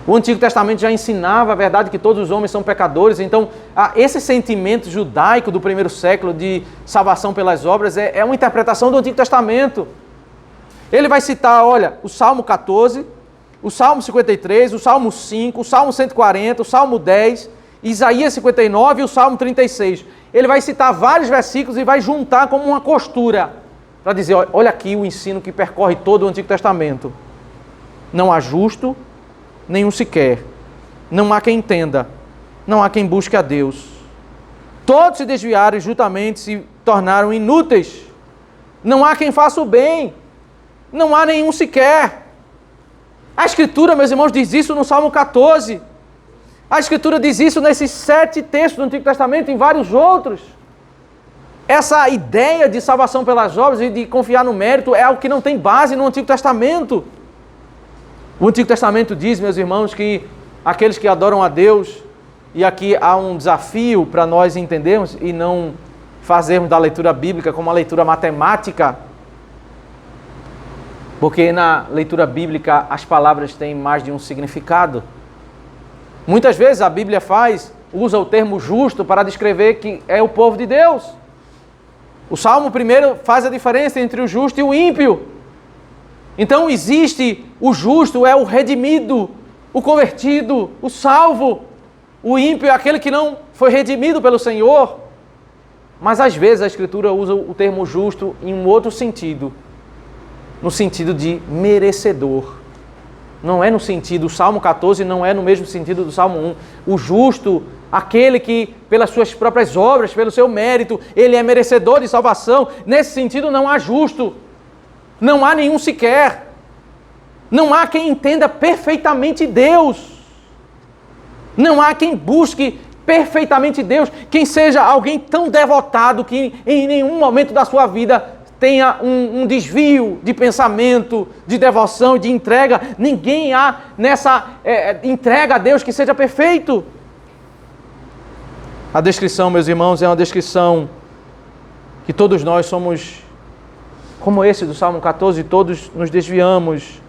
Speaker 1: O Antigo Testamento já ensinava a verdade que todos os homens são pecadores. Então, esse sentimento judaico do primeiro século de salvação pelas obras é uma interpretação do Antigo Testamento. Ele vai citar, olha, o Salmo 14, o Salmo 53, o Salmo 5, o Salmo 140, o Salmo 10, Isaías 59 e o Salmo 36. Ele vai citar vários versículos e vai juntar como uma costura, para dizer, olha aqui o ensino que percorre todo o Antigo Testamento. Não há justo, nenhum sequer. Não há quem entenda, não há quem busque a Deus. Todos se desviaram e juntamente se tornaram inúteis. Não há quem faça o bem. Não há nenhum sequer. A Escritura, meus irmãos, diz isso no Salmo 14. A Escritura diz isso nesses 7 textos do Antigo Testamento e em vários outros. Essa ideia de salvação pelas obras e de confiar no mérito é algo que não tem base no Antigo Testamento. O Antigo Testamento diz, meus irmãos, que aqueles que adoram a Deus, e aqui há um desafio para nós entendermos e não fazermos da leitura bíblica como uma leitura matemática, porque na leitura bíblica as palavras têm mais de um significado. Muitas vezes a Bíblia usa o termo justo para descrever que é o povo de Deus. O Salmo primeiro faz a diferença entre o justo e o ímpio. Então existe o justo, é o redimido, o convertido, o salvo. O ímpio é aquele que não foi redimido pelo Senhor. Mas às vezes a Escritura usa o termo justo em um outro sentido. No sentido de merecedor. Não é no sentido, o Salmo 14 não é no mesmo sentido do Salmo 1. O justo, aquele que pelas suas próprias obras, pelo seu mérito, ele é merecedor de salvação. Nesse sentido não há justo. Não há nenhum sequer. Não há quem entenda perfeitamente Deus. Não há quem busque perfeitamente Deus. Quem seja alguém tão devotado que em nenhum momento da sua vida tenha um desvio de pensamento, de devoção, de entrega. Ninguém há nessa entrega a Deus que seja perfeito. A descrição, meus irmãos, é uma descrição que todos nós somos como esse do Salmo 14, todos nos desviamos.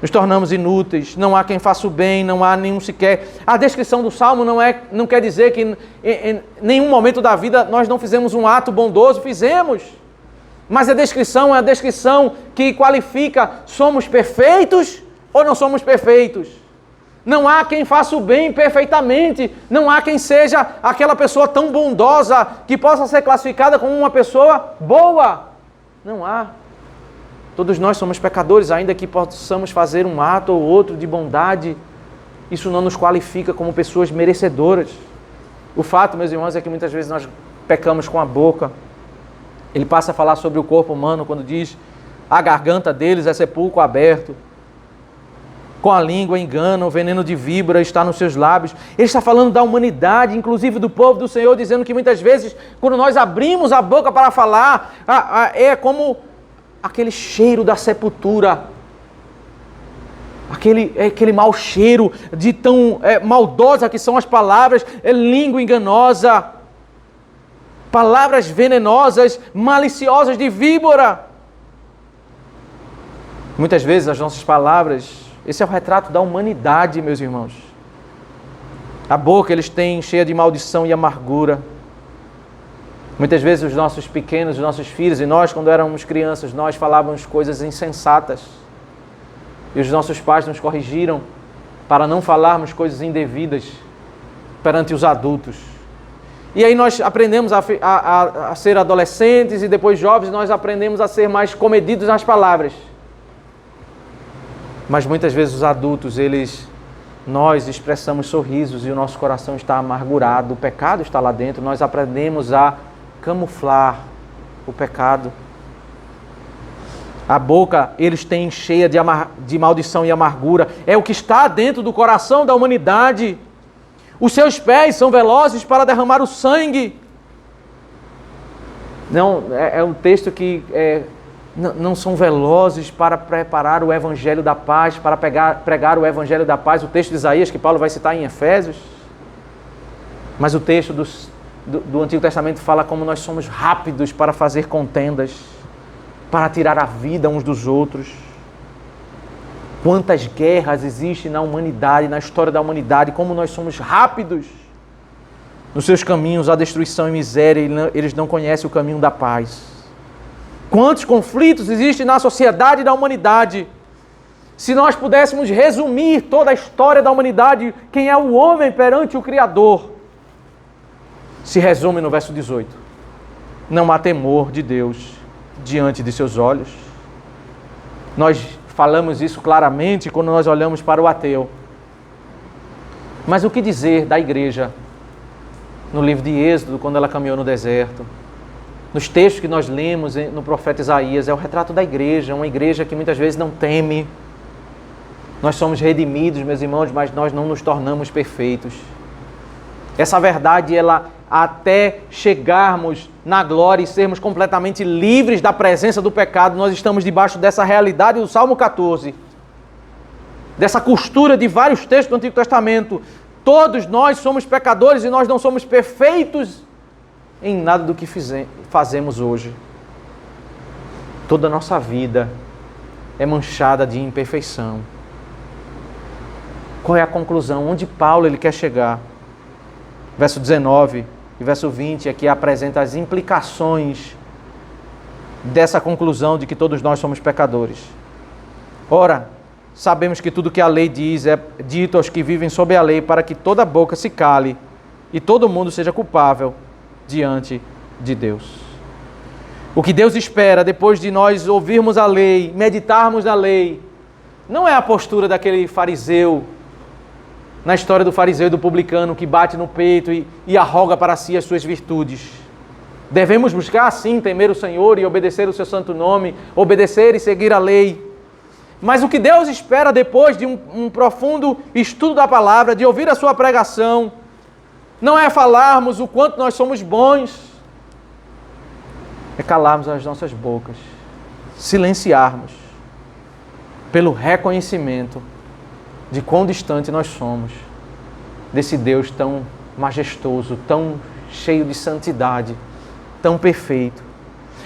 Speaker 1: nos tornamos inúteis, não há quem faça o bem, não há nenhum sequer. A descrição do Salmo não quer dizer que em nenhum momento da vida nós não fizemos um ato bondoso, fizemos. Mas a descrição é a descrição que qualifica: somos perfeitos ou não somos perfeitos? Não há quem faça o bem perfeitamente, não há quem seja aquela pessoa tão bondosa que possa ser classificada como uma pessoa boa. Não há. Todos nós somos pecadores, ainda que possamos fazer um ato ou outro de bondade, isso não nos qualifica como pessoas merecedoras. O fato, meus irmãos, é que muitas vezes nós pecamos com a boca. Ele passa a falar sobre o corpo humano quando diz: a garganta deles é sepulcro aberto. Com a língua enganam, o veneno de víbora está nos seus lábios. Ele está falando da humanidade, inclusive do povo do Senhor, dizendo que muitas vezes, quando nós abrimos a boca para falar, é como aquele cheiro da sepultura, aquele mau cheiro de tão maldosa que são as palavras, língua enganosa, palavras venenosas, maliciosas de víbora. Muitas vezes as nossas palavras, esse é o retrato da humanidade, meus irmãos. A boca eles têm cheia de maldição e amargura. Muitas vezes os nossos pequenos, os nossos filhos, e nós quando éramos crianças, nós falávamos coisas insensatas. E os nossos pais nos corrigiram para não falarmos coisas indevidas perante os adultos. E aí nós aprendemos a ser adolescentes e depois jovens, nós aprendemos a ser mais comedidos nas palavras. Mas muitas vezes os adultos, nós expressamos sorrisos e o nosso coração está amargurado, o pecado está lá dentro, nós aprendemos a camuflar o pecado. A boca eles têm cheia de maldição e amargura, é o que está dentro do coração da humanidade. Os seus pés são velozes para derramar o sangue. Não, é um texto que não são velozes para preparar o evangelho da paz, para pregar o evangelho da paz. O texto de Isaías, que Paulo vai citar em Efésios. Mas o texto do Antigo Testamento fala como nós somos rápidos para fazer contendas, para tirar a vida uns dos outros. Quantas guerras existem na humanidade, na história da humanidade, como nós somos rápidos nos seus caminhos, a destruição e miséria, eles não conhecem o caminho da paz. Quantos conflitos existem na sociedade da humanidade? Se nós pudéssemos resumir toda a história da humanidade, quem é o homem perante o Criador, se resume no verso 18. Não há temor de Deus diante de seus olhos. Nós falamos isso claramente quando nós olhamos para o ateu. Mas o que dizer da igreja no livro de Êxodo, quando ela caminhou no deserto? Nos textos que nós lemos no profeta Isaías, é o retrato da igreja, uma igreja que muitas vezes não teme. Nós somos redimidos, meus irmãos, mas nós não nos tornamos perfeitos. Essa verdade, ela até chegarmos na glória e sermos completamente livres da presença do pecado, nós estamos debaixo dessa realidade do Salmo 14. Dessa costura de vários textos do Antigo Testamento. Todos nós somos pecadores e nós não somos perfeitos em nada do que fazemos hoje. Toda a nossa vida é manchada de imperfeição. Qual é a conclusão? Onde Paulo ele quer chegar? Verso 19 e verso 20 aqui apresenta as implicações dessa conclusão de que todos nós somos pecadores. Ora, sabemos que tudo que a lei diz é dito aos que vivem sob a lei, para que toda boca se cale e todo mundo seja culpável diante de Deus. O que Deus espera depois de nós ouvirmos a lei, meditarmos na lei, não é a postura daquele fariseu, na história do fariseu e do publicano que bate no peito e arroga para si as suas virtudes. Devemos buscar sim temer o Senhor e obedecer o seu santo nome, obedecer e seguir a lei. Mas o que Deus espera depois de um profundo estudo da palavra, de ouvir a sua pregação, não é falarmos o quanto nós somos bons, é calarmos as nossas bocas, silenciarmos, pelo reconhecimento de quão distante nós somos desse Deus tão majestoso, tão cheio de santidade, tão perfeito.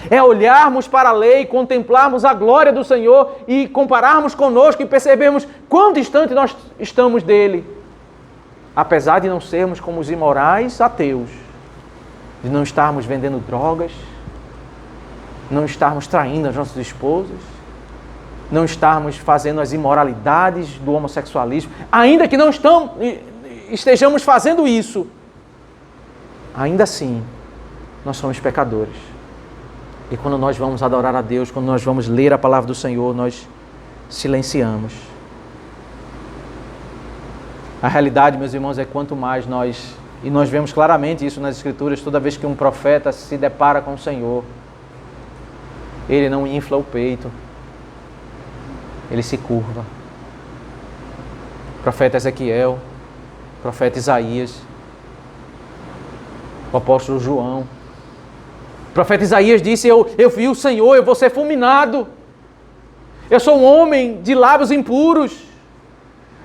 Speaker 1: É olharmos para a lei, contemplarmos a glória do Senhor e compararmos conosco e percebermos quão distante nós estamos dele. Apesar de não sermos como os imorais ateus, de não estarmos vendendo drogas, não estarmos traindo as nossas esposas, não estarmos fazendo as imoralidades do homossexualismo, ainda que não estejamos fazendo isso, ainda assim, nós somos pecadores. E quando nós vamos adorar a Deus, quando nós vamos ler a palavra do Senhor, nós silenciamos. A realidade, meus irmãos, é quanto mais nós, e nós vemos claramente isso nas Escrituras, toda vez que um profeta se depara com o Senhor, ele não infla o peito, ele se curva. O profeta Ezequiel, o profeta Isaías, o apóstolo João. O profeta Isaías disse, eu vi o Senhor, eu vou ser fulminado. Eu sou um homem de lábios impuros.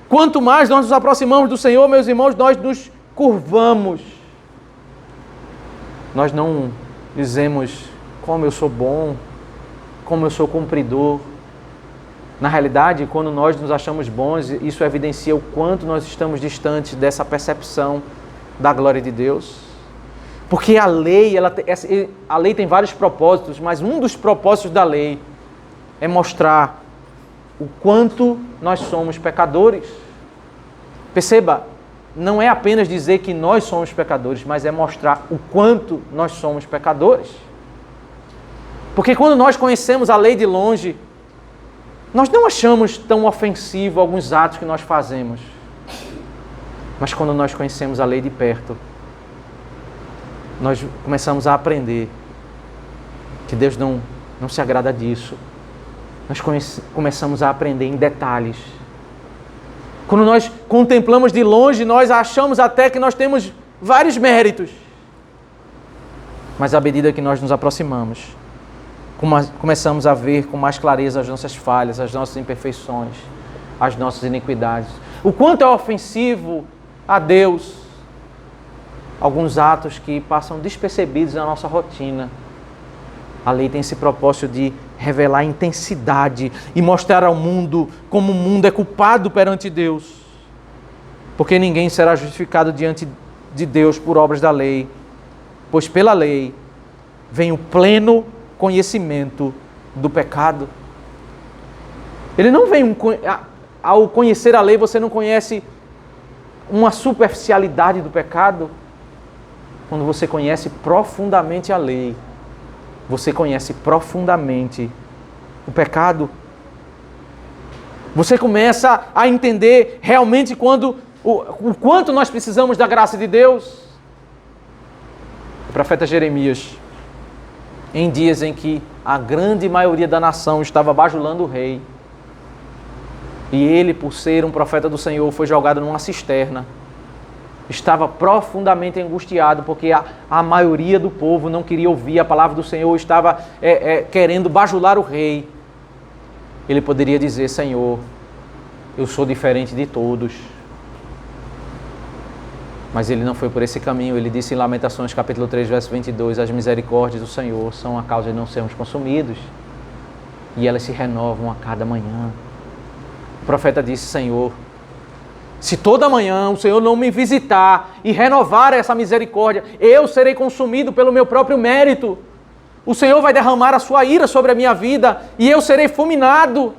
Speaker 1: Quanto mais nós nos aproximamos do Senhor, meus irmãos, nós nos curvamos. Nós não dizemos como eu sou bom, como eu sou cumpridor. Na realidade, quando nós nos achamos bons, isso evidencia o quanto nós estamos distantes dessa percepção da glória de Deus. Porque a lei tem vários propósitos, mas um dos propósitos da lei é mostrar o quanto nós somos pecadores. Perceba, não é apenas dizer que nós somos pecadores, mas é mostrar o quanto nós somos pecadores. Porque quando nós conhecemos a lei de longe, nós não achamos tão ofensivo alguns atos que nós fazemos. Mas quando nós conhecemos a lei de perto, nós começamos a aprender que Deus não se agrada disso. Nós começamos a aprender em detalhes. Quando nós contemplamos de longe, nós achamos até que nós temos vários méritos. Mas à medida que nós nos aproximamos, começamos a ver com mais clareza as nossas falhas, as nossas imperfeições, as nossas iniquidades. O quanto é ofensivo a Deus alguns atos que passam despercebidos na nossa rotina. A lei tem esse propósito de revelar intensidade e mostrar ao mundo como o mundo é culpado perante Deus. Porque ninguém será justificado diante de Deus por obras da lei, pois pela lei vem o pleno conhecimento do pecado. Ele não vem ao conhecer a lei, você não conhece uma superficialidade do pecado. Quando você conhece profundamente a lei, você conhece profundamente o pecado. Você começa a entender realmente o quanto nós precisamos da graça de Deus. O profeta Jeremias, em dias em que a grande maioria da nação estava bajulando o rei, e ele, por ser um profeta do Senhor, foi jogado numa cisterna, estava profundamente angustiado, porque a maioria do povo não queria ouvir a palavra do Senhor, estava querendo bajular o rei. Ele poderia dizer: Senhor, eu sou diferente de todos. Mas ele não foi por esse caminho. Ele disse em Lamentações capítulo 3, verso 22, as misericórdias do Senhor são a causa de não sermos consumidos, e elas se renovam a cada manhã. O profeta disse: Senhor, se toda manhã o Senhor não me visitar e renovar essa misericórdia, eu serei consumido pelo meu próprio mérito. O Senhor vai derramar a sua ira sobre a minha vida e eu serei fulminado.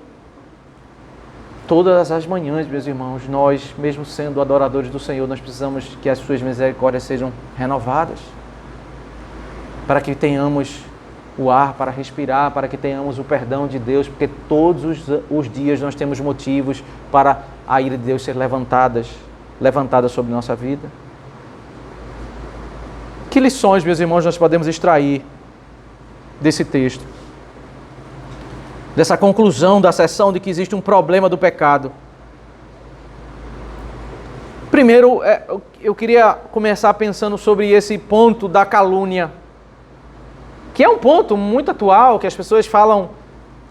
Speaker 1: Todas as manhãs, meus irmãos, nós, mesmo sendo adoradores do Senhor, nós precisamos que as suas misericórdias sejam renovadas, para que tenhamos o ar para respirar, para que tenhamos o perdão de Deus, porque todos os dias nós temos motivos para a ira de Deus ser levantada sobre nossa vida. Que lições, meus irmãos, nós podemos extrair desse texto? Dessa conclusão da sessão de que existe um problema do pecado. Primeiro, eu queria começar pensando sobre esse ponto da calúnia, que é um ponto muito atual, que as pessoas falam,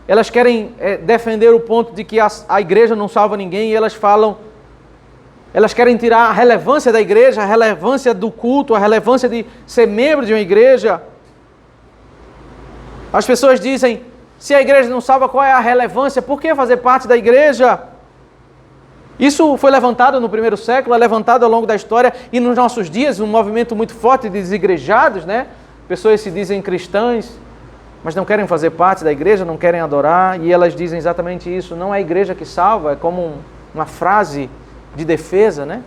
Speaker 1: elas querem defender o ponto de que a igreja não salva ninguém, e elas querem tirar a relevância da igreja, a relevância do culto, a relevância de ser membro de uma igreja. As pessoas dizem, se a igreja não salva, qual é a relevância? Por que fazer parte da igreja? Isso foi levantado no primeiro século, é levantado ao longo da história e nos nossos dias, um movimento muito forte de desigrejados, né? Pessoas se dizem cristãs, mas não querem fazer parte da igreja, não querem adorar, e elas dizem exatamente isso. Não é a igreja que salva, é como uma frase de defesa, né?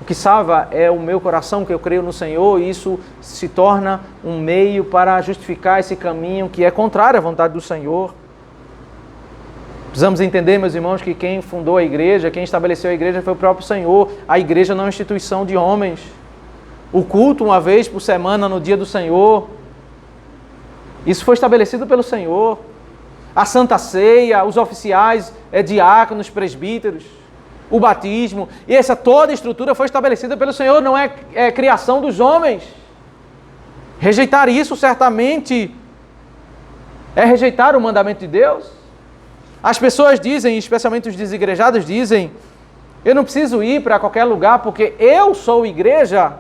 Speaker 1: O que salva é o meu coração, que eu creio no Senhor, e isso se torna um meio para justificar esse caminho que é contrário à vontade do Senhor. Precisamos entender, meus irmãos, que quem fundou a igreja, quem estabeleceu a igreja foi o próprio Senhor. A igreja não é uma instituição de homens. O culto, uma vez por semana, no dia do Senhor, isso foi estabelecido pelo Senhor. A Santa Ceia, os oficiais, diáconos, presbíteros, o batismo, e toda a estrutura foi estabelecida pelo Senhor, não é criação dos homens. Rejeitar isso certamente é rejeitar o mandamento de Deus. As pessoas dizem, especialmente os desigrejados dizem, eu não preciso ir para qualquer lugar porque eu sou igreja.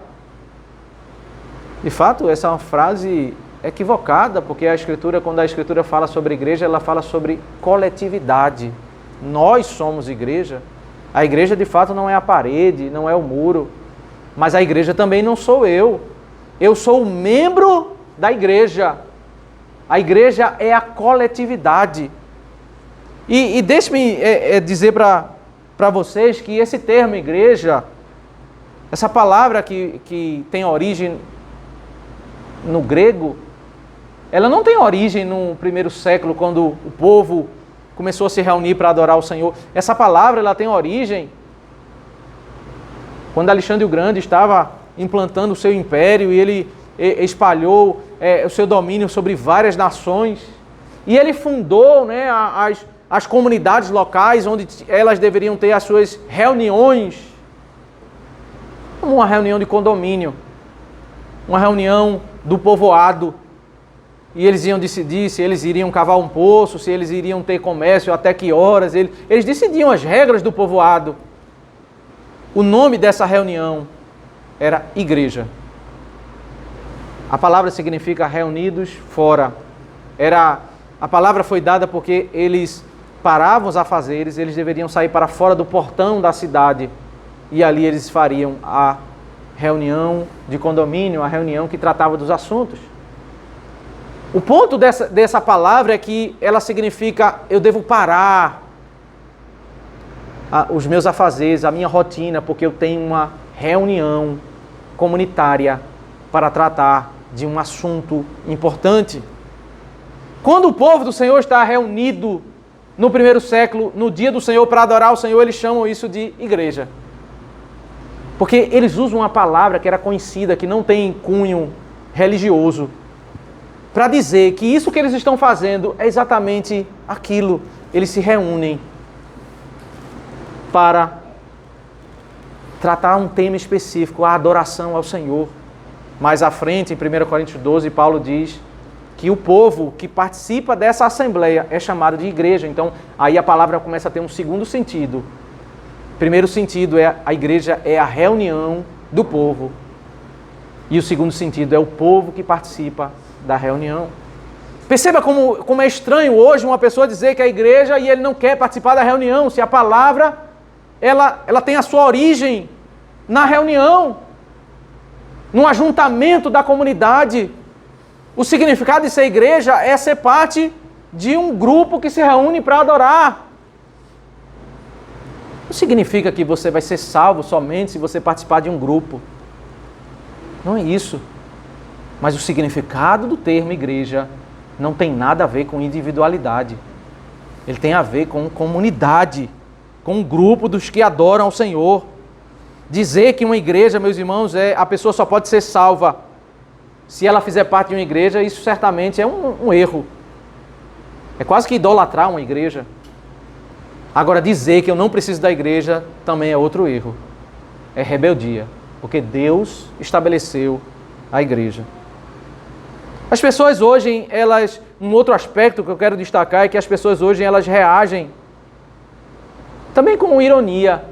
Speaker 1: De fato, essa é uma frase equivocada, porque quando a Escritura fala sobre igreja, ela fala sobre coletividade. Nós somos igreja. A igreja, de fato, não é a parede, não é o muro, mas a igreja também não sou eu. Eu sou o membro da igreja. A igreja é a coletividade. E deixe-me dizer para vocês que esse termo igreja, essa palavra que tem origem no grego, ela não tem origem no primeiro século, quando o povo começou a se reunir para adorar o Senhor. Essa palavra ela tem origem quando Alexandre o Grande estava implantando o seu império e ele espalhou o seu domínio sobre várias nações. E ele fundou, né, as comunidades locais onde elas deveriam ter as suas reuniões, como uma reunião de condomínio, uma reunião do povoado, e eles iam decidir se eles iriam cavar um poço, se eles iriam ter comércio, até que horas, eles decidiam as regras do povoado. O nome dessa reunião era igreja. A palavra significa reunidos fora. A palavra foi dada porque eles paravam os afazeres, eles deveriam sair para fora do portão da cidade e ali eles fariam a reunião de condomínio, a reunião que tratava dos assuntos. O ponto dessa palavra é que ela significa eu devo parar os meus afazeres, a minha rotina, porque eu tenho uma reunião comunitária para tratar de um assunto importante. Quando o povo do Senhor está reunido no primeiro século, no dia do Senhor, para adorar o Senhor, eles chamam isso de igreja. Porque eles usam uma palavra que era conhecida, que não tem cunho religioso, para dizer que isso que eles estão fazendo é exatamente aquilo. Eles se reúnem para tratar um tema específico, a adoração ao Senhor. Mais à frente, em 1 Coríntios 12, Paulo diz que o povo que participa dessa assembleia é chamado de igreja. Então, aí a palavra começa a ter um segundo sentido. O primeiro sentido é a igreja é a reunião do povo. E o segundo sentido é o povo que participa da reunião. Perceba como é estranho hoje uma pessoa dizer que é a igreja e ele não quer participar da reunião, se a palavra ela tem a sua origem na reunião, no ajuntamento da comunidade. O significado de ser igreja é ser parte de um grupo que se reúne para adorar. Não significa que você vai ser salvo somente se você participar de um grupo. Não é isso. Mas o significado do termo igreja não tem nada a ver com individualidade. Ele tem a ver com comunidade, com um grupo dos que adoram ao Senhor. Dizer que uma igreja, meus irmãos, a pessoa só pode ser salva se ela fizer parte de uma igreja, isso certamente é um erro. É quase que idolatrar uma igreja. Agora, dizer que eu não preciso da igreja também é outro erro. É rebeldia, porque Deus estabeleceu a igreja. As pessoas hoje, um outro aspecto que eu quero destacar é que as pessoas hoje, elas reagem também com ironia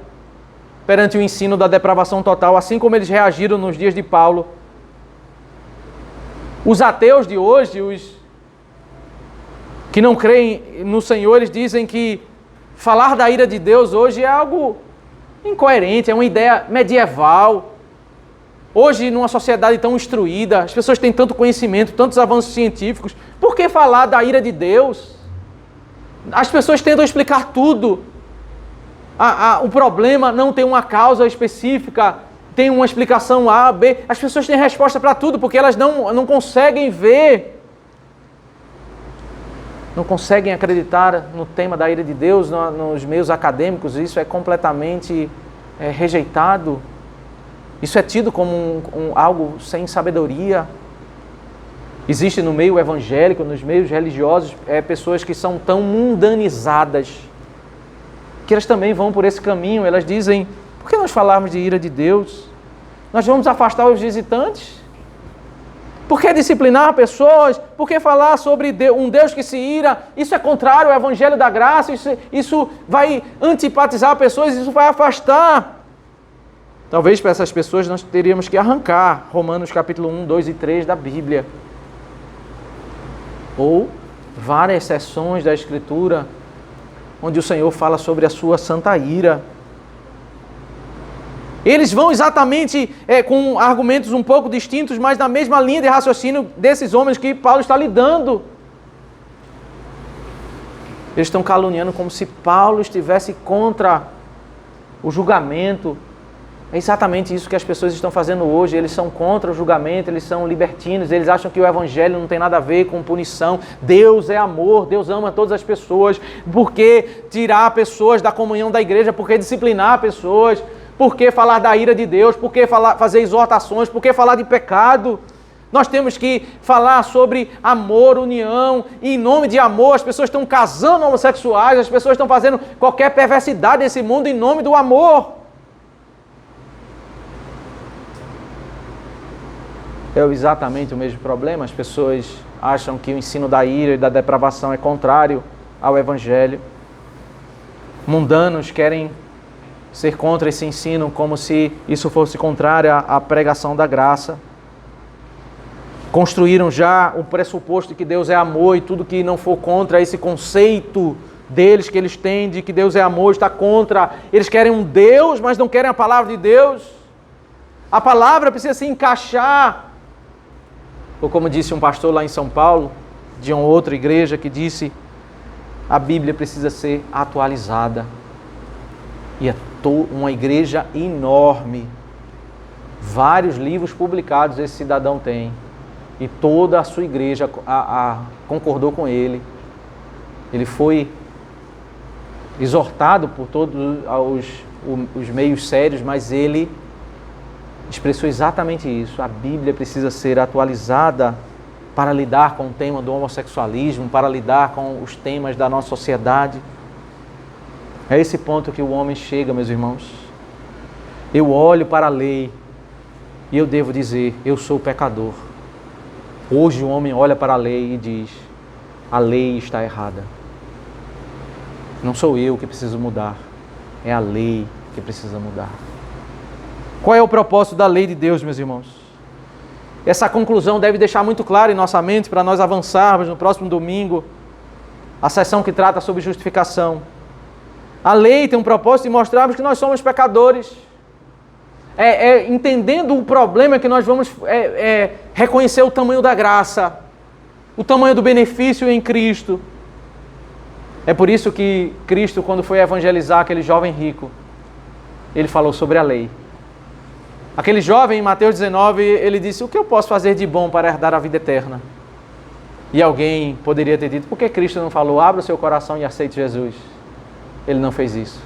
Speaker 1: perante o ensino da depravação total, assim como eles reagiram nos dias de Paulo. Os ateus de hoje, que não creem no Senhor, eles dizem que falar da ira de Deus hoje é algo incoerente, é uma ideia medieval. Hoje, numa sociedade tão instruída, as pessoas têm tanto conhecimento, tantos avanços científicos, por que falar da ira de Deus? As pessoas tentam explicar tudo. O problema não tem uma causa específica, tem uma explicação A, B. As pessoas têm resposta para tudo, porque elas não conseguem ver, não conseguem acreditar no tema da ira de Deus nos meios acadêmicos. Isso é completamente rejeitado. Isso é tido como algo sem sabedoria. Existe no meio evangélico, nos meios religiosos, pessoas que são tão mundanizadas, que elas também vão por esse caminho. Elas dizem, por que nós falarmos de ira de Deus? Nós vamos afastar os visitantes? Por que disciplinar pessoas? Por que falar sobre um Deus que se ira? Isso é contrário ao Evangelho da Graça, isso vai antipatizar pessoas, isso vai afastar. Talvez para essas pessoas nós teríamos que arrancar Romanos capítulo 1, 2 e 3 da Bíblia. Ou várias seções da Escritura onde o Senhor fala sobre a sua santa ira. Eles vão exatamente com argumentos um pouco distintos, mas na mesma linha de raciocínio desses homens que Paulo está lidando. Eles estão caluniando como se Paulo estivesse contra o julgamento. É exatamente isso que as pessoas estão fazendo hoje. Eles são contra o julgamento, eles são libertinos, eles acham que o Evangelho não tem nada a ver com punição. Deus é amor, Deus ama todas as pessoas. Por que tirar pessoas da comunhão da igreja? Por que disciplinar pessoas? Por que falar da ira de Deus? Por que fazer exortações? Por que falar de pecado? Nós temos que falar sobre amor, união, e em nome de amor as pessoas estão casando homossexuais, as pessoas estão fazendo qualquer perversidade nesse mundo em nome do amor. É exatamente o mesmo problema. As pessoas acham que o ensino da ira e da depravação é contrário ao Evangelho. Mundanos querem ser contra esse ensino como se isso fosse contrário à pregação da graça. Construíram já o pressuposto de que Deus é amor e tudo que não for contra esse conceito deles que eles têm de que Deus é amor está contra. Eles querem um Deus, mas não querem a palavra de Deus. A palavra precisa se encaixar. Ou como disse um pastor lá em São Paulo, de uma outra igreja, que disse: a Bíblia precisa ser atualizada. E é uma igreja enorme. Vários livros publicados esse cidadão tem. E toda a sua igreja concordou com ele. Ele foi exortado por todos os meios sérios, mas ele expressou exatamente isso. A Bíblia precisa ser atualizada para lidar com o tema do homossexualismo, para lidar com os temas da nossa sociedade. É esse ponto que o homem chega, meus irmãos. Eu olho para a lei e eu devo dizer, eu sou pecador. Hoje o homem olha para a lei e diz, a lei está errada. Não sou eu que preciso mudar, é a lei que precisa mudar. Qual é o propósito da lei de Deus, meus irmãos? Essa conclusão deve deixar muito claro em nossa mente para nós avançarmos no próximo domingo, a sessão que trata sobre justificação. A lei tem um propósito de mostrarmos que nós somos pecadores. Entendendo o problema que nós vamos reconhecer o tamanho da graça, o tamanho do benefício em Cristo. É por isso que Cristo, quando foi evangelizar aquele jovem rico, ele falou sobre a lei. Aquele jovem, em Mateus 19, ele disse, o que eu posso fazer de bom para herdar a vida eterna? E alguém poderia ter dito, por que Cristo não falou, abra o seu coração e aceite Jesus? Ele não fez isso.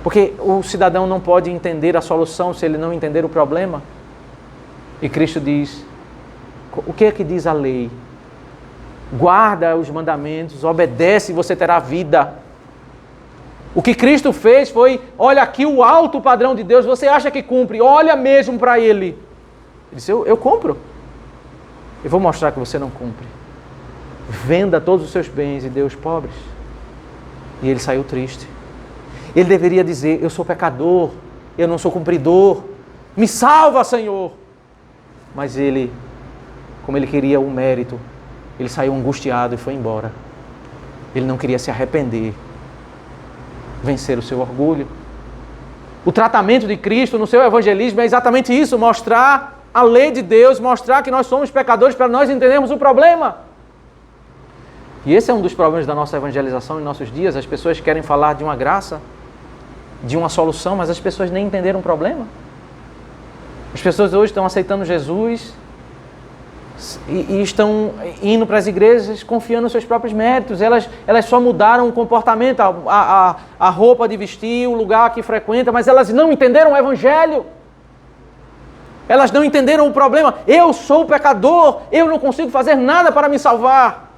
Speaker 1: Porque o cidadão não pode entender a solução se ele não entender o problema. E Cristo diz, o que é que diz a lei? Guarda os mandamentos, obedece e você terá vida. O que Cristo fez foi, olha aqui o alto padrão de Deus, você acha que cumpre, olha mesmo para Ele. Ele disse, eu cumpro. Eu vou mostrar que você não cumpre. Venda todos os seus bens e dê aos pobres. E ele saiu triste. Ele deveria dizer, eu sou pecador, eu não sou cumpridor, me salva, Senhor. Mas ele, como ele queria o mérito, ele saiu angustiado e foi embora. Ele não queria se arrepender, vencer o seu orgulho. O tratamento de Cristo no seu evangelismo é exatamente isso, mostrar a lei de Deus, mostrar que nós somos pecadores para nós entendermos o problema. E esse é um dos problemas da nossa evangelização em nossos dias. As pessoas querem falar de uma graça, de uma solução, mas as pessoas nem entenderam o problema. As pessoas hoje estão aceitando Jesus e estão indo para as igrejas confiando nos seus próprios méritos. Elas só mudaram o comportamento, a roupa de vestir, o lugar que frequenta, mas elas não entenderam o evangelho. Elas não entenderam o problema. Eu sou pecador, eu não consigo fazer nada para me salvar.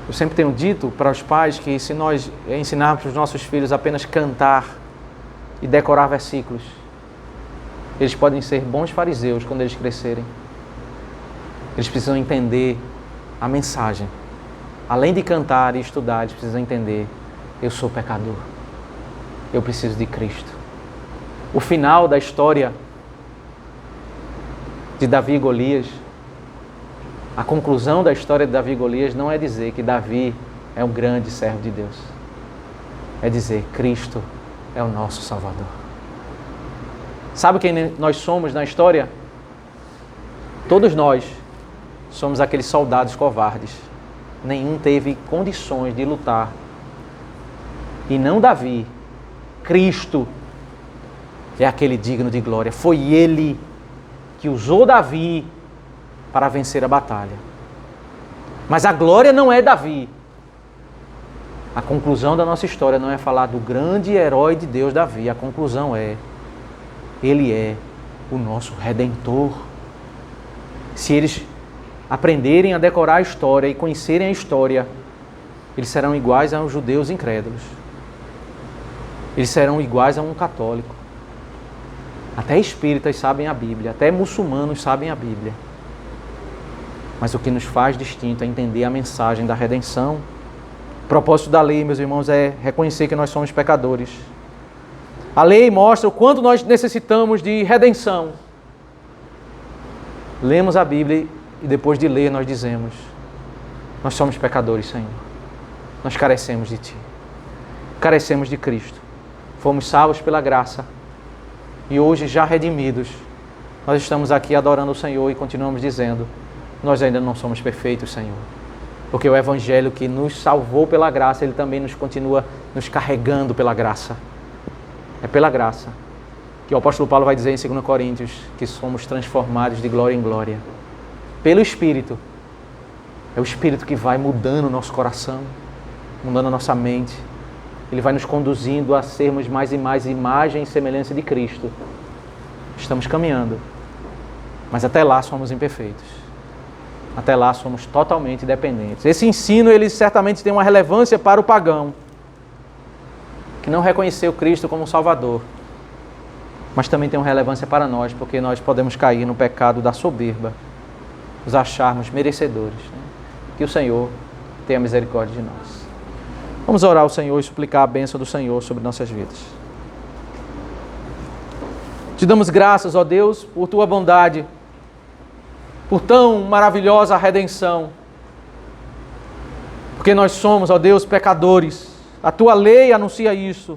Speaker 1: Eu sempre tenho dito para os pais que se nós ensinarmos os nossos filhos apenas cantar e decorar versículos, eles podem ser bons fariseus quando eles crescerem. Eles precisam entender a mensagem. Além de cantar e estudar, eles precisam entender: eu sou pecador. Eu preciso de Cristo. O final da história de Davi e Golias, a conclusão da história de Davi e Golias não é dizer que Davi é um grande servo de Deus. É dizer: Cristo é o nosso Salvador. Sabe quem nós somos na história? Todos nós somos aqueles soldados covardes. Nenhum teve condições de lutar. E não Davi. Cristo é aquele digno de glória. Foi Ele que usou Davi para vencer a batalha. Mas a glória não é Davi. A conclusão da nossa história não é falar do grande herói de Deus, Davi. A conclusão é: Ele é o nosso Redentor. Se eles aprenderem a decorar a história e conhecerem a história, eles serão iguais aos judeus incrédulos. Eles serão iguais a um católico. Até espíritas sabem a Bíblia, até muçulmanos sabem a Bíblia. Mas o que nos faz distinto é entender a mensagem da redenção. O propósito da lei, meus irmãos, é reconhecer que nós somos pecadores. A lei mostra o quanto nós necessitamos de redenção. Lemos a Bíblia e depois de ler nós dizemos: nós somos pecadores, Senhor. Nós carecemos de Ti. Carecemos de Cristo. Fomos salvos pela graça. E hoje, já redimidos, nós estamos aqui adorando o Senhor e continuamos dizendo: nós ainda não somos perfeitos, Senhor. Porque o Evangelho que nos salvou pela graça, Ele também nos continua nos carregando pela graça. É pela graça que o apóstolo Paulo vai dizer em 2 Coríntios que somos transformados de glória em glória. Pelo Espírito. É o Espírito que vai mudando o nosso coração, mudando a nossa mente. Ele vai nos conduzindo a sermos mais e mais imagem e semelhança de Cristo. Estamos caminhando, mas até lá somos imperfeitos. Até lá somos totalmente dependentes. Esse ensino, ele certamente tem uma relevância para o pagão, que não reconheceu Cristo como Salvador. Mas também tem uma relevância para nós, porque nós podemos cair no pecado da soberba, nos acharmos merecedores. Que o Senhor tenha misericórdia de nós. Vamos orar ao Senhor e suplicar a bênção do Senhor sobre nossas vidas. Te damos graças, ó Deus, por Tua bondade, por tão maravilhosa redenção. Porque nós somos, ó Deus, pecadores. A Tua lei anuncia isso.